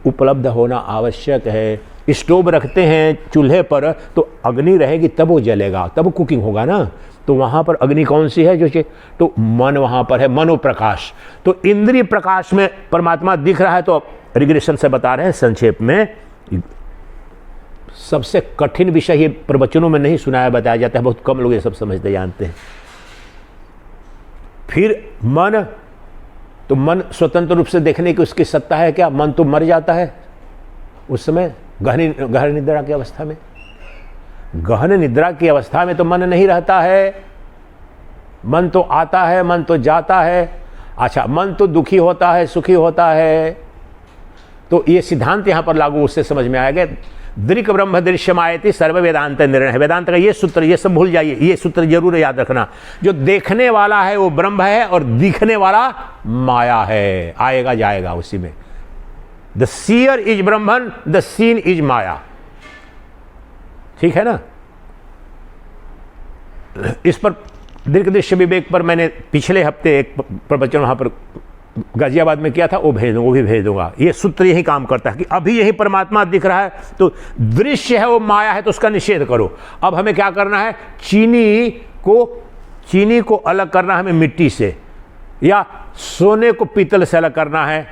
उपलब्ध होना आवश्यक है। स्टोव रखते हैं चूल्हे पर तो अग्नि रहेगी तब वो जलेगा, तब कुकिंग होगा ना। तो वहाँ पर अग्नि कौन सी है जो तो मन वहाँ पर है, मनोप्रकाश। तो इंद्रिय प्रकाश में परमात्मा दिख रहा है। तो रिग्रेशन से बता रहे हैं संक्षेप में, सबसे कठिन विषय ये प्रवचनों में नहीं सुनाया बताया जाता है, बहुत कम लोग ये सब समझते जानते हैं। फिर मन, तो मन स्वतंत्र रूप से देखने की उसकी सत्ता है क्या? मन तो मर जाता है उस समय गहन निद्रा की अवस्था में। गहन निद्रा की अवस्था में तो मन नहीं रहता है, मन तो आता है, मन तो जाता है। अच्छा, मन तो दुखी होता है, सुखी होता है। तो ये सिद्धांत यहां पर लागू उससे समझ में आएगा। दृक् ब्रह्म दृश्यमायति सर्व वेदांत निर्णय है। वेदांत का ये सूत्र, ये सब भूल जाइए, ये सूत्र जरूर याद रखना। जो देखने वाला है वो ब्रह्म है और दिखने वाला माया है, आएगा जाएगा उसी में। The seer is Brahman, the seen is maya. ठीक है ना। इस पर दीर्घ दृश्य विवेक पर मैंने पिछले हफ्ते एक प्रवचन वहां पर गाजियाबाद में किया था, वो भी भेज दूंगा। ये सूत्र यही काम करता है कि अभी यही परमात्मा दिख रहा है, तो दृश्य है वो माया है, तो उसका निषेध करो। अब हमें क्या करना है? चीनी को अलग करना है हमें मिट्टी से, या सोने को पीतल से अलग करना है,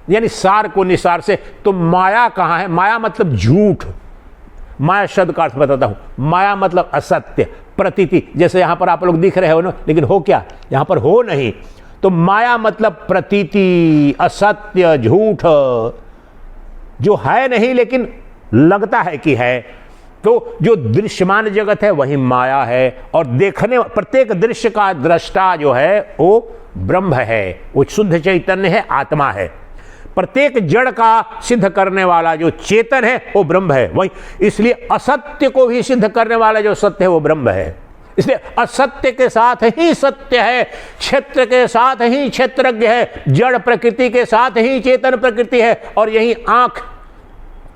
यानी सार को निसार से। तो माया कहाँ है? माया मतलब झूठ। माया शब्द का अर्थ बताता हूं। माया मतलब असत्य, प्रतीति। जैसे यहां पर आप लोग दिख रहे हो ना, लेकिन हो क्या? यहां पर हो नहीं। तो माया मतलब प्रतीति, असत्य, झूठ, जो है नहीं लेकिन लगता है कि है। तो जो दृश्यमान जगत है वही माया है, और देखने प्रत्येक दृश्य का दृष्टा जो है वो ब्रह्म है, वो शुद्ध चैतन्य है, आत्मा है। प्रत्येक जड़ का सिद्ध करने वाला जो चेतन है वो ब्रह्म है। वही इसलिए असत्य को भी सिद्ध करने वाला जो सत्य है वो ब्रह्म है। इसलिए असत्य के साथ ही सत्य है, क्षेत्र के साथ ही क्षेत्रज्ञ है, जड़ प्रकृति के साथ ही चेतन प्रकृति है। और यही आंख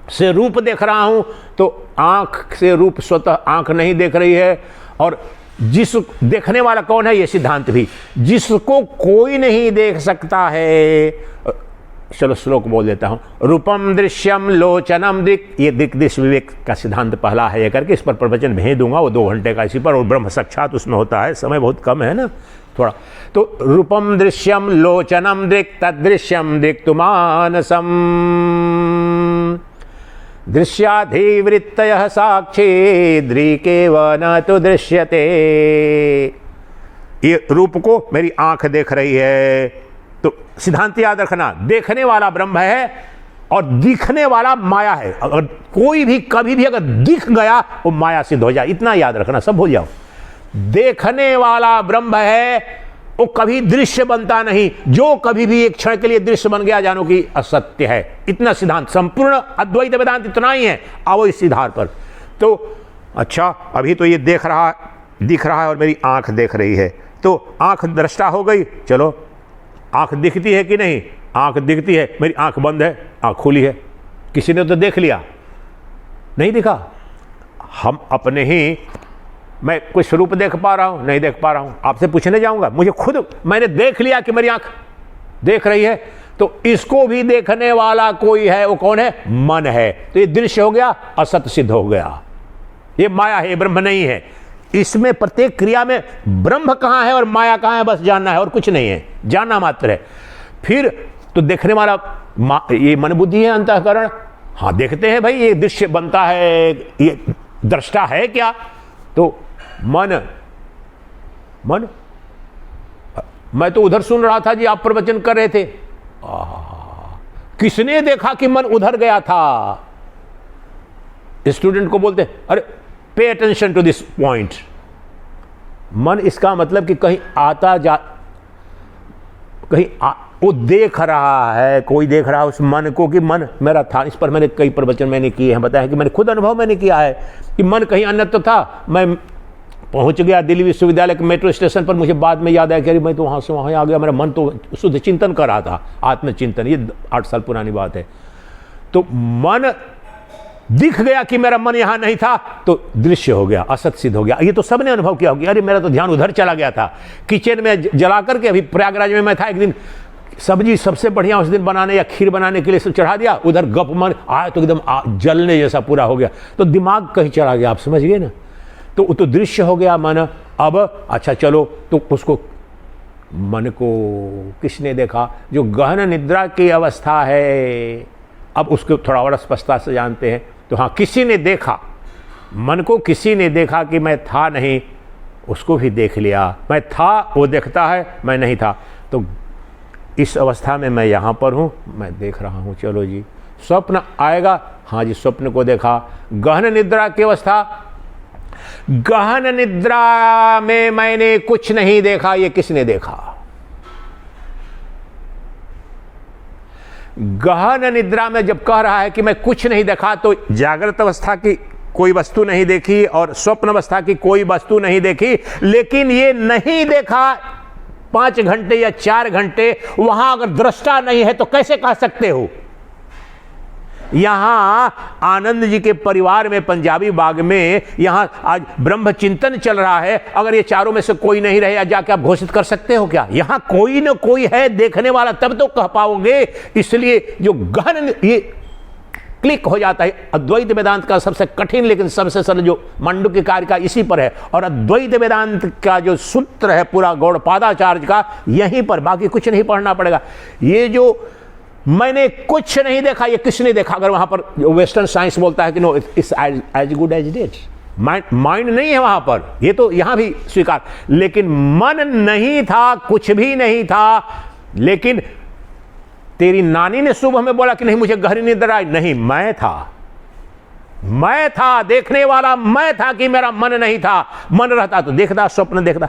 से रूप देख रहा हूं, तो आंख से रूप स्वतः आंख नहीं देख रही है। और जिस देखने वाला कौन है? ये सिद्धांत भी, जिसको कोई नहीं देख सकता है। चलो श्लोक बोल देता हूं। रूपम दृश्यम लोचनम दृक्, ये दृक् दृश्य विवेक का सिद्धांत पहला है ये करके, इस पर प्रवचन भेज दूंगा, वो 2 घंटे का इसी पर, और ब्रह्म साक्षात उसमें होता है। समय बहुत कम है ना थोड़ा। तो रूपम दृश्यम लोचनम दृक् तदृश्यम दृक् मानसम दृश्याधिवृत्तयः साक्षी दृकेव न तो दृश्यते। ये रूप को मेरी आंख देख रही है। तो सिद्धांत याद रखना, देखने वाला ब्रह्म है और दिखने वाला माया है। अगर कोई भी कभी भी अगर दिख गया वो माया सिद्ध हो जाए, इतना याद रखना, सब भूल जाओ। देखने वाला ब्रह्म है, वो कभी दृश्य बनता नहीं। जो कभी भी एक क्षण के लिए दृश्य बन गया, जानो कि असत्य है। इतना सिद्धांत, संपूर्ण अद्वैत वेदांत इतना ही है। आओ इस आधार पर। तो अच्छा, अभी तो ये दिख रहा है और मेरी आंख देख रही है, तो आंख दृष्टा हो गई। चलो, आंख दिखती है कि नहीं? आंख दिखती है। मेरी आंख बंद है, आंख खुली है। किसी ने तो देख लिया, नहीं दिखा। हम अपने ही, मैं कोई स्वरूप देख पा रहा हूं? नहीं देख पा रहा हूं। आपसे पूछने जाऊंगा, मुझे खुद मैंने देख लिया कि मेरी आंख देख रही है। तो इसको भी देखने वाला कोई है, वो कौन है? मन है। तो ये दृश्य हो गया, असत सिद्ध हो गया। ये माया है, ये ब्रह्म नहीं है। इसमें प्रत्येक क्रिया में ब्रह्म कहां है और माया कहां है, बस जानना है, और कुछ नहीं है, जानना मात्र है। फिर तो देखने वाला ये मन बुद्धि है, अंतःकरण। हाँ, देखते हैं भाई, ये दृश्य बनता है, ये दृष्टा है क्या? तो मन मैं तो उधर सुन रहा था जी, आप प्रवचन कर रहे थे। किसने देखा कि मन उधर गया था? स्टूडेंट को बोलते, अरे pay attention to this point. मन इसका मतलब कि कहीं आता जा, वो देख रहा है, कोई देख रहा है उस मन को कि मन मेरा था। इस पर मैंने कई प्रवचन मैंने किए हैं, बताया कि मैंने खुद अनुभव मैंने किया है कि मन कहीं अन्यत्र था। मैं पहुंच गया दिल्ली विश्वविद्यालय के मेट्रो स्टेशन पर, मुझे बाद में याद आया कि अरे मैं तो वहां से वहां आ गया। मेरा मन तो शुद्ध चिंतन कर रहा था, आत्मचिंतन। ये 8 साल पुरानी बात है। तो मन दिख गया कि मेरा मन यहां नहीं था, तो दृश्य हो गया, असत सिद्ध हो गया। ये तो सबने अनुभव किया होगा, अरे मेरा तो ध्यान उधर चला गया था। किचन में जला करके, अभी प्रयागराज में मैं था एक दिन, सब्जी सबसे बढ़िया उस दिन बनाने या खीर बनाने के लिए सब चढ़ा दिया, उधर गप मन आया तो एकदम जलने जैसा पूरा हो गया, तो दिमाग कहीं चला गया, आप समझ गए ना। तो दृश्य हो गया मन। अब अच्छा चलो, तो उसको मन को किसने देखा? जो गहन निद्रा की अवस्था है, अब उसको थोड़ा और स्पष्टता से जानते हैं। तो हाँ, किसी ने देखा, मन को किसी ने देखा कि मैं था नहीं, उसको भी देख लिया। मैं था, वो देखता है, मैं नहीं था। तो इस अवस्था में मैं यहाँ पर हूँ, मैं देख रहा हूँ। चलो जी, स्वप्न आएगा, हाँ जी, स्वप्न को देखा। गहन निद्रा की अवस्था, गहन निद्रा में मैंने कुछ नहीं देखा, ये किसने देखा? गहन निद्रा में जब कह रहा है कि मैं कुछ नहीं देखा, तो जागृत अवस्था की कोई वस्तु नहीं देखी और स्वप्न अवस्था की कोई वस्तु नहीं देखी, लेकिन ये नहीं देखा 5 घंटे या 4 घंटे, वहां अगर दृष्टा नहीं है तो कैसे कह सकते हो? यहां आनंद जी के परिवार में, पंजाबी बाग में, यहां आज ब्रह्म चिंतन चल रहा है। अगर ये चारों में से कोई नहीं रहे, जाके आप घोषित कर सकते हो क्या? यहां कोई ना कोई है देखने वाला, तब तो कह पाओगे। इसलिए जो गहन, ये क्लिक हो जाता है। अद्वैत वेदांत का सबसे कठिन लेकिन सबसे सरल जो मांडुक्य कार्य का इसी पर है, और अद्वैत वेदांत का जो सूत्र है पूरा गौड़पादाचार्य का, यहीं पर, बाकी कुछ नहीं पढ़ना पड़ेगा। ये जो मैंने कुछ नहीं देखा, ये किसने देखा? अगर वहां पर वेस्टर्न साइंस बोलता है कि no it's as good as dead, mind नहीं है वहां पर, ये तो यहां भी स्वीकार, लेकिन मन नहीं था, कुछ भी नहीं था। लेकिन तेरी नानी ने सुबह में बोला कि नहीं मुझे गहरी निद्रा आई, नहीं, मैं था, देखने वाला मैं था कि मेरा मन नहीं था। मन रहता तो देखता, स्वप्न देखता।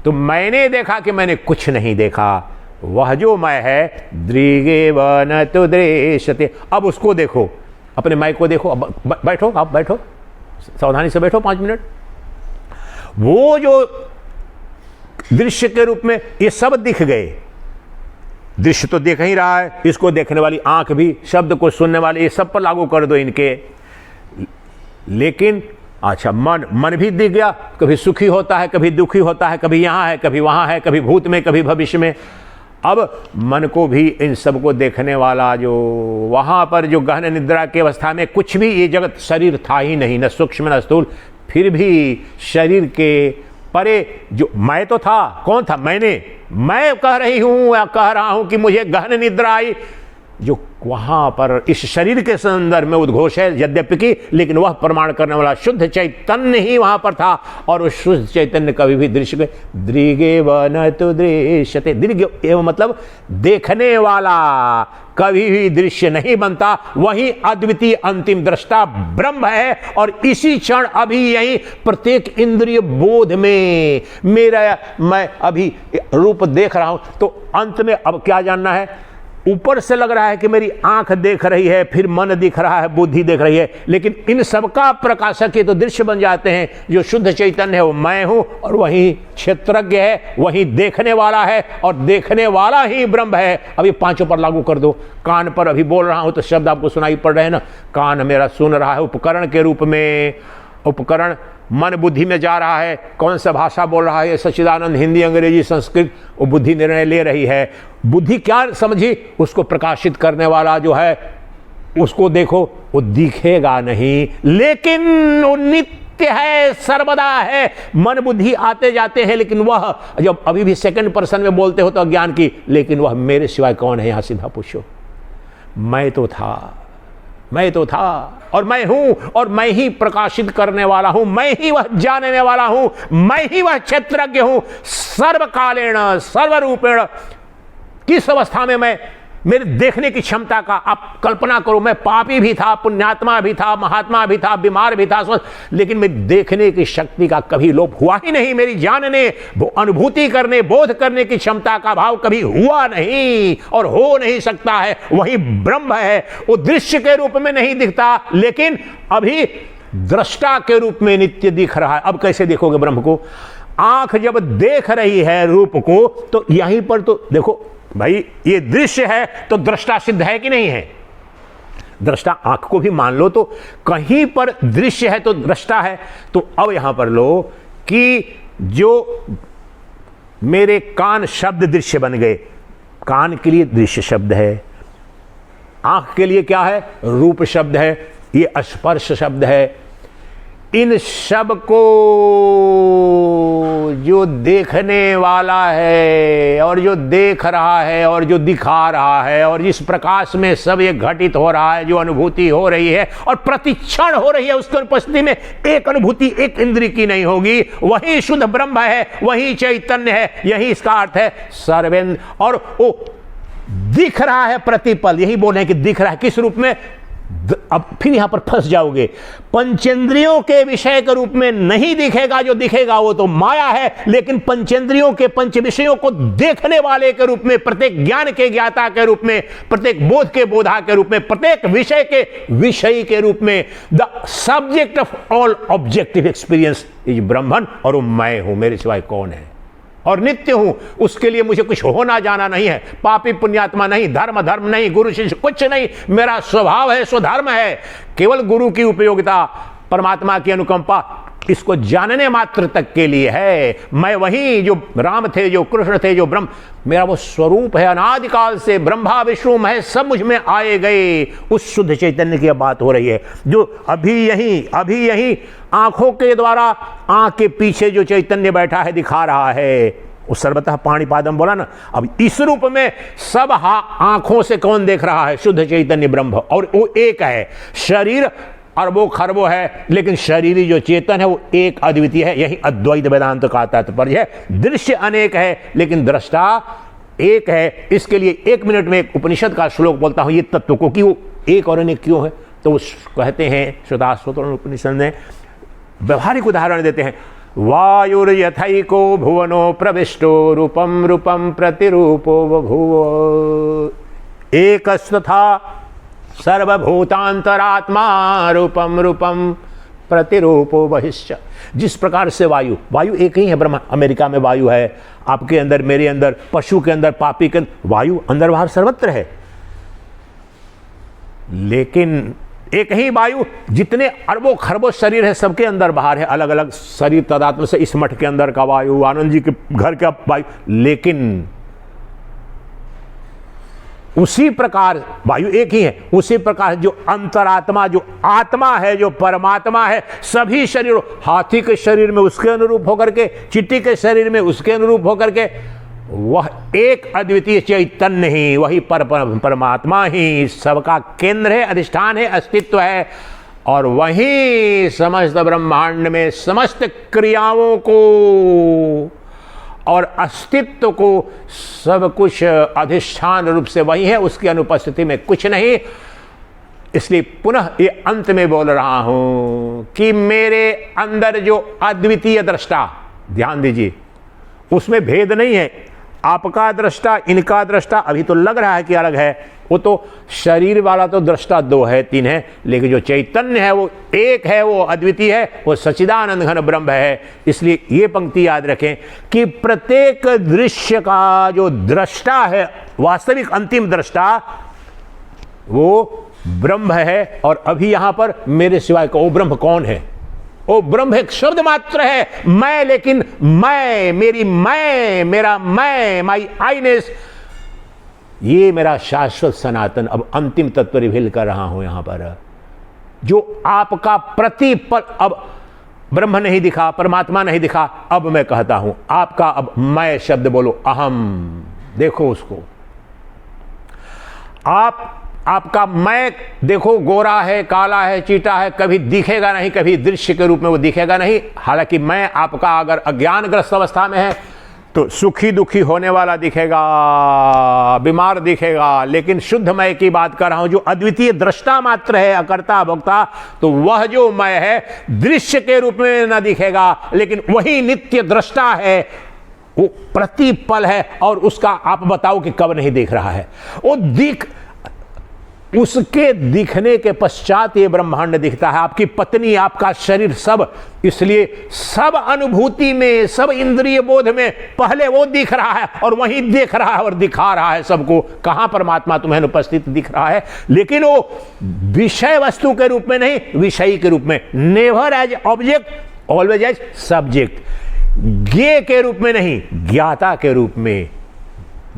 तो मैंने देखा कि मैंने कुछ नहीं देखा, वह जो मैं है, दृगे वन तो दृश्यते। अब उसको देखो, अपने माइक को देखो। अब बैठो, आप बैठो, सावधानी से बैठो 5 मिनट। वो जो दृश्य के रूप में ये सब दिख गए, दृश्य तो देख ही रहा है, इसको देखने वाली आंख भी, शब्द को सुनने वाले, ये सब पर लागू कर दो इनके। लेकिन अच्छा, मन भी दिख गया, कभी सुखी होता है, कभी दुखी होता है, कभी यहाँ है, कभी वहाँ है, कभी भूत में, कभी भविष्य में। अब मन को भी इन सब को देखने वाला, जो वहाँ पर जो गहन निद्रा की अवस्था में कुछ भी ये जगत, शरीर था ही नहीं, न सूक्ष्म न स्थूल, फिर भी शरीर के परे जो मैं तो था, कौन था? मैं कह रही हूं या कह रहा हूं कि मुझे गहन निद्रा आई, जो वहां पर इस शरीर के संदर्भ में उद्घोष है यद्यपि की, लेकिन वह प्रमाण करने वाला शुद्ध चैतन्य ही वहां पर था। और उस शुद्ध चैतन्य कभी भी दृश्य, दृगे वन तो दृश्यते, दृग एवं मतलब देखने वाला, कभी भी दृश्य नहीं बनता। वही अद्वितीय अंतिम दृष्टा ब्रह्म है। और इसी क्षण अभी यही प्रत्येक इंद्रिय बोध में मेरा, मैं अभी रूप देख रहा हूं। तो अंत में अब क्या जानना है? ऊपर से लग रहा है कि मेरी आंख देख रही है, फिर मन दिख रहा है, बुद्धि देख रही है, लेकिन इन सबका प्रकाशक ये तो दृश्य बन जाते हैं। जो शुद्ध चैतन्य है वो मैं हूं, और वही क्षेत्रज्ञ है, वही देखने वाला है, और देखने वाला ही ब्रह्म है। अब ये पांचों पर लागू कर दो। कान पर अभी बोल रहा हूं तो शब्द आपको सुनाई पड़ रहे हैं ना, कान मेरा सुन रहा है उपकरण के रूप में। उपकरण मन बुद्धि में जा रहा है, कौन सा भाषा बोल रहा है, सच्चिदानंद, हिंदी, अंग्रेजी, संस्कृत, वो बुद्धि निर्णय ले रही है। बुद्धि क्या समझी? उसको प्रकाशित करने वाला जो है, उसको देखो, वो दिखेगा नहीं, लेकिन वो नित्य है, सर्वदा है। मन बुद्धि आते जाते हैं, लेकिन वह जब अभी भी सेकंड पर्सन में बोलते हो तो अज्ञान की, लेकिन वह मेरे सिवाय कौन है? यहां सीधा पूछो। मैं तो था और मैं हूं, और मैं ही प्रकाशित करने वाला हूं, मैं ही वह जानने वाला हूं, मैं ही वह क्षेत्रज्ञ हूं। सर्वकालेण सर्वरूपेण। किस अवस्था में मैं, मेरे देखने की क्षमता का आप कल्पना करो। मैं पापी भी था, पुण्यात्मा भी था, महात्मा भी था, बीमार भी था, स्वस्थ, लेकिन मेरी देखने की शक्ति का कभी लोप हुआ ही नहीं। मेरी जानने, अनुभूति करने, बोध करने की क्षमता का भाव कभी हुआ नहीं और हो नहीं सकता है। वही ब्रह्म है। वो दृश्य के रूप में नहीं दिखता, लेकिन अभी दृष्टा के रूप में नित्य दिख रहा है। अब कैसे देखोगे ब्रह्म को? आंख जब देख रही है रूप को, तो यहीं पर तो देखो भाई, ये दृश्य है तो दृष्टा सिद्ध है कि नहीं है? दृष्टा आंख को भी मान लो, तो कहीं पर दृश्य है तो दृष्टा है। तो अब यहां पर लो कि जो मेरे कान शब्द दृश्य बन गए, कान के लिए दृश्य शब्द है, आंख के लिए क्या है, रूप शब्द है, ये स्पर्श शब्द है। इन सब को जो देखने वाला है और जो देख रहा है और जो दिखा रहा है और जिस प्रकाश में सब ये घटित हो रहा है, जो अनुभूति हो रही है और प्रतिक्षण हो रही है, उसकी उपस्थिति में एक अनुभूति एक इंद्रिय की नहीं होगी। वही शुद्ध ब्रह्म है, वही चैतन्य है, यही इसका अर्थ है सर्वेन्द्र। और वो दिख रहा है प्रतिपल, यही बोल रहे हैं कि दिख रहा है किस रूप में। अब फिर यहां पर फंस जाओगे, पंचेंद्रियों के विषय के रूप में नहीं दिखेगा, जो दिखेगा वो तो माया है, लेकिन पंचेंद्रियों के पंच विषयों को देखने वाले के रूप में, प्रत्येक ज्ञान के ज्ञाता के रूप में, प्रत्येक बोध के बोधा के रूप में, प्रत्येक विषय के विषयी के रूप में, the subject of all objective experience is Brahman, और वो मैं हूं, मेरे सिवाय कौन है, और नित्य हूं। उसके लिए मुझे कुछ होना जाना नहीं है, पापी पुण्यात्मा नहीं, धर्म धर्म नहीं, गुरु शिष्य कुछ नहीं, मेरा स्वभाव है, स्वधर्म है। केवल गुरु की उपयोगिता, परमात्मा की अनुकंपा, इसको जानने मात्र तक के लिए है। मैं वही जो राम थे, जो कृष्ण थे, जो ब्रह्म, मेरा वो स्वरूप है, अनादिकाल से ब्रह्मा विष्णु महेश सब मुझ में आए गए। उस शुद्ध चैतन्य की बात हो रही है, जो अभी यहीं आंखों के द्वारा, आंख के पीछे जो चैतन्य बैठा है दिखा रहा है। उस सर्वतः पाणिपादम बोला ना। अब इस रूप में सब आंखों से कौन देख रहा है? शुद्ध चैतन्य ब्रह्म, और वो एक है। शरीर अरबों खरबों है, लेकिन शरीरी जो चेतन है वो एक अद्वितीय है। यही अद्वैत वेदांत का तात्पर्य है। दृश्य अनेक है, लेकिन दृष्टा एक है। इसके लिए 1 मिनट में एक उपनिषद का श्लोक बोलता हूं, ये तत्व को कि वो एक और अनेक क्यों है। तो वो कहते हैं श्वेताश्वतर उपनिषद में, व्यवहारिक उदाहरण देते हैं। वायुर्यथैको भुवनो प्रविष्टो रूपम रूपम प्रतिरूपो बभूव एकस्तथा सर्वभूतांतरात्मा रूपम रूपम प्रतिरूपो बहिश्च। जिस प्रकार से वायु एक ही है ब्रह्मा। अमेरिका में वायु है, आपके अंदर, मेरे अंदर, पशु के अंदर, पापी के अंदर, वायु अंदर बाहर सर्वत्र है। लेकिन एक ही वायु, जितने अरबों खरबों शरीर है सबके अंदर बाहर है, अलग अलग शरीर तदात्म से। इस मठ के अंदर का वायु, आनंद जी के घर का वायु, लेकिन उसी प्रकार वायु एक ही है। उसी प्रकार जो अंतरात्मा, जो आत्मा है, जो परमात्मा है, सभी शरीरों, हाथी के शरीर में उसके अनुरूप होकर के, चींटी के शरीर में उसके अनुरूप होकर के, वह एक अद्वितीय चैतन्य ही, वही परमात्मा ही सबका केंद्र है, अधिष्ठान है, अस्तित्व है। और वही समस्त ब्रह्मांड में समस्त क्रियाओं को और अस्तित्व को, सब कुछ अधिष्ठान रूप से वही है, उसकी अनुपस्थिति में कुछ नहीं। इसलिए पुनः ये अंत में बोल रहा हूं कि मेरे अंदर जो अद्वितीय दृष्टा, ध्यान दीजिए, उसमें भेद नहीं है। आपका दृष्टा, इनका दृष्टा, अभी तो लग रहा है कि अलग है। वो तो शरीर वाला तो दृष्टा 2 है 3 है, लेकिन जो चैतन्य है वो एक है, वो अद्वितीय है, वो सच्चिदानंद घन ब्रह्म है। इसलिए ये पंक्ति याद रखें कि प्रत्येक दृश्य का जो दृष्टा है, वास्तविक अंतिम दृष्टा, वो ब्रह्म है। और अभी यहां पर मेरे सिवाय का वो ब्रह्म कौन है? वो ब्रह्म एक शब्द मात्र है, मैं। लेकिन मैं, मेरी मैं, मेरा मैं, माई आईनेस, ये मेरा शाश्वत सनातन, अब अंतिम तत्व रिवील कर रहा हूं यहां पर। जो आपका प्रतिपल, अब ब्रह्म नहीं दिखा, परमात्मा नहीं दिखा, अब मैं कहता हूं आपका, अब मैं शब्द बोलो, अहम। देखो उसको, आपका मैं देखो, गोरा है, काला है, चीटा है, कभी दिखेगा नहीं, कभी दृश्य के रूप में वो दिखेगा नहीं। हालांकि मैं आपका अगर अज्ञानग्रस्त अवस्था में है तो सुखी दुखी होने वाला दिखेगा, बीमार दिखेगा। लेकिन शुद्ध मैं की बात कर रहा हूं, जो अद्वितीय दृष्टा मात्र है, अकर्ता भोक्ता, तो वह जो मैं है दृश्य के रूप में न दिखेगा, लेकिन वही नित्य दृष्टा है, वो प्रतिपल है। और उसका आप बताओ कि कब नहीं देख रहा है? वो उसके दिखने के पश्चात ये ब्रह्मांड दिखता है, आपकी पत्नी, आपका शरीर, सब। इसलिए सब अनुभूति में, सब इंद्रिय बोध में पहले वो दिख रहा है और वही देख रहा है और दिखा रहा है सबको। कहां परमात्मा तुम्हें उपस्थित दिख रहा है, लेकिन वो विषय वस्तु के रूप में नहीं, विषयी के रूप में। Never as object, always as subject. ज्ञेय के रूप में नहीं, ज्ञाता के रूप में।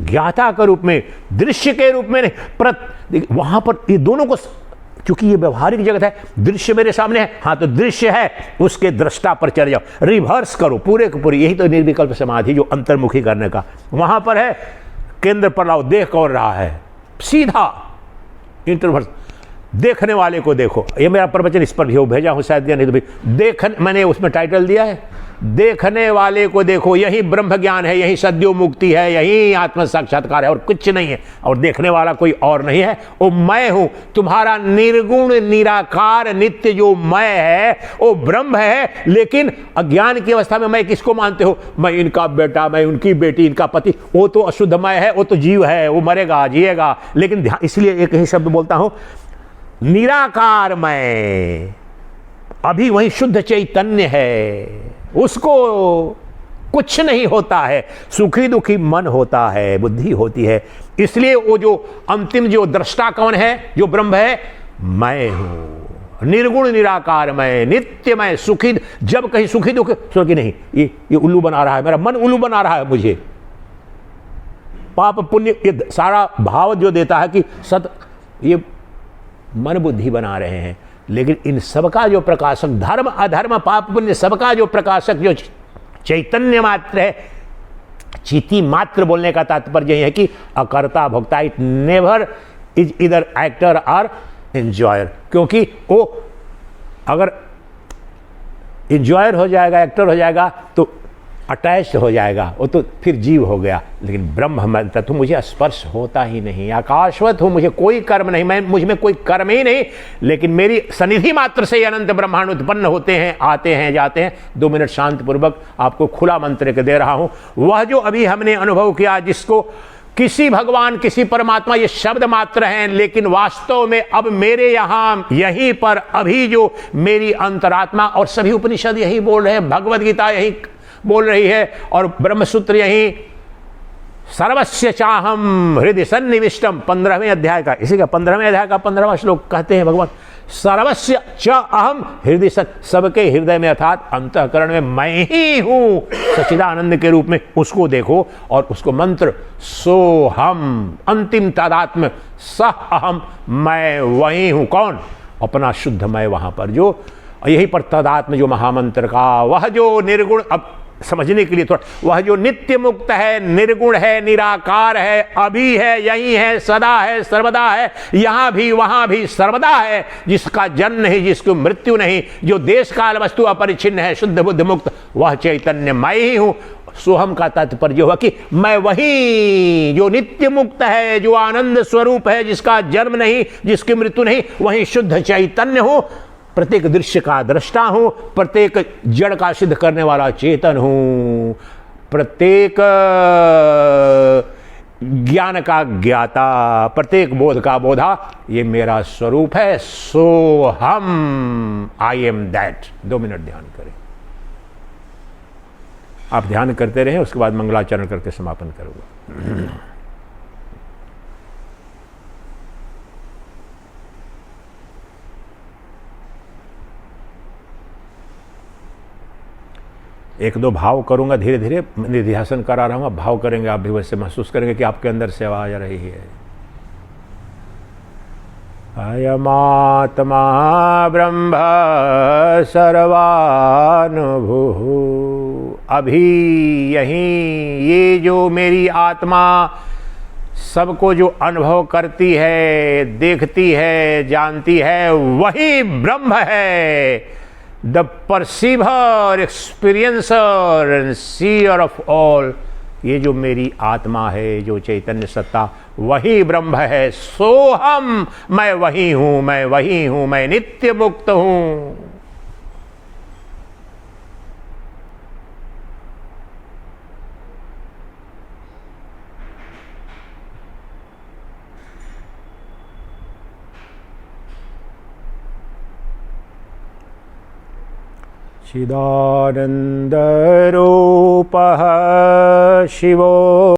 ज्ञाता के रूप में, दृश्य के रूप में नहीं। वहां पर ये दोनों को, क्योंकि ये व्यवहारिक जगत है, दृश्य मेरे सामने है, हाँ तो दृश्य है, उसके दृष्टा पर चले जाओ, रिवर्स करो पूरे को पूरी। यही तो निर्विकल्प समाधि जो अंतर्मुखी करने का वहां पर है। केंद्र पर लाओ, देख और रहा है, सीधा इंटरवर्स। देखने वाले को देखो, ये मेरा प्रवचन इस पर भी हो, भेजा हूं शायद या नहीं तो भी मैंने उसमें टाइटल दिया है, देखने वाले को देखो। यही ब्रह्म ज्ञान है, यही सद्यो मुक्ति है, यही आत्म साक्षात्कार है, और कुछ नहीं है। और देखने वाला कोई और नहीं है, वो मैं हूं, तुम्हारा निर्गुण निराकार नित्य जो मैं है वो ब्रह्म है। लेकिन अज्ञान की अवस्था में मैं किसको मानते हो? मैं इनका बेटा, मैं उनकी बेटी, इनका पति। वो तो अशुद्धमय है, वो तो जीव है, वो मरेगा जिएगा। लेकिन इसलिए एक ही शब्द बोलता हूं, निराकार मैं अभी वही शुद्ध चैतन्य है, उसको कुछ नहीं होता है। सुखी दुखी मन होता है, बुद्धि होती है। इसलिए वो जो अंतिम जो दृष्टा कौन है, जो ब्रह्म है, मैं हूं, निर्गुण निराकार मैं, नित्य मैं, सुखी। जब कहीं सुखी दुखी सुखी नहीं, ये उल्लू बना रहा है, मेरा मन उल्लू बना रहा है मुझे, पाप पुण्य ये सारा भाव जो देता है कि सत, ये मन बुद्धि बना रहे हैं। लेकिन इन सबका जो प्रकाशक, धर्म अधर्म पाप पुण्य सबका जो प्रकाशक जो चैतन्य मात्र है, चिति मात्र बोलने का तात्पर्य यही है कि अकर्ता भोक्ता, इट नेवर इज इधर एक्टर और एंजॉयर। क्योंकि वो अगर एंजॉयर हो जाएगा, एक्टर हो जाएगा, तो अटैच हो जाएगा, वो तो फिर जीव हो गया। लेकिन ब्रह्म तत्व मुझे स्पर्श होता ही नहीं, आकाशवत हूं, मुझे कोई कर्म नहीं, मुझ में कोई कर्म ही नहीं। लेकिन मेरी सनिधि मात्र से अनंत ब्रह्मांड उत्पन्न होते हैं, आते हैं, जाते हैं। 2 मिनट शांत पूर्वक आपको खुला मंत्र के दे रहा हूं। वह जो अभी हमने अनुभव किया, जिसको किसी भगवान किसी परमात्मा ये शब्द मात्र हैं, लेकिन वास्तव में अब मेरे यहां यहीं पर अभी जो मेरी अंतरात्मा, और सभी उपनिषद यही बोल रहे हैं, भगवद गीता यही बोल रही है, और ब्रह्मसूत्र यही, सर्वस्य चाहम हृदय सन्निविष्टम, 15वें अध्याय का, इसी का 15वें अध्याय का 15वां श्लोक कहते हैं भगवान, सर्वस्य च अहम हृदय सन्, सबके हृदय में अर्थात अंतःकरण में मैं ही हूं सच्चिदानंद के रूप में। उसको देखो और उसको मंत्र सोहम, अंतिम तादात्म्य, सह अहम, मैं वही हूं। कौन? अपना शुद्ध मैं। वहां पर जो यही पर तदात्म जो महामंत्र का, वह जो निर्गुण, अब समझने के लिए थोड़ा, वह जो नित्य मुक्त है, निर्गुण है, निराकार है, अभी है, यही है, सदा है, सर्वदा है, यहां भी वहां भी सर्वदा है, जिसका जन्म नहीं, जिसकी मृत्यु नहीं, जो देश काल वस्तु अपरिच्छिन्न है, शुद्ध बुद्ध मुक्त, वह चैतन्य मैं ही हूं। सोहम का तात्पर्य हुआ कि मैं वही जो नित्य मुक्त है, जो आनंद स्वरूप है, जिसका जन्म नहीं, जिसकी मृत्यु नहीं, वही शुद्ध चैतन्य हूं। प्रत्येक दृश्य का दृष्टा हूं, प्रत्येक जड़ का सिद्ध करने वाला चेतन हूं, प्रत्येक ज्ञान का ज्ञाता, प्रत्येक बोध का बोधा, ये मेरा स्वरूप है। सो हम, आई एम दैट। 2 मिनट ध्यान करें। आप ध्यान करते रहें, उसके बाद मंगलाचरण करके समापन करूंगा। एक दो भाव करूंगा, धीरे धीरे निध्यासन करा रहा हूँ, भाव करेंगे, आप भी वैसे महसूस करेंगे कि आपके अंदर से आवाज आ रही है। अयमात्मा ब्रह्म सर्वानुभूः। अभी यहीं ये जो मेरी आत्मा सबको जो अनुभव करती है, देखती है, जानती है, वही ब्रह्म है। The perceiver, experiencer and seer of all, ये जो मेरी आत्मा है, जो चैतन्य सत्ता, वही ब्रह्म है। सोहम, मैं वही हूं, मैं वही हूं, मैं नित्य मुक्त हूं। चिदानंद रूपः शिवो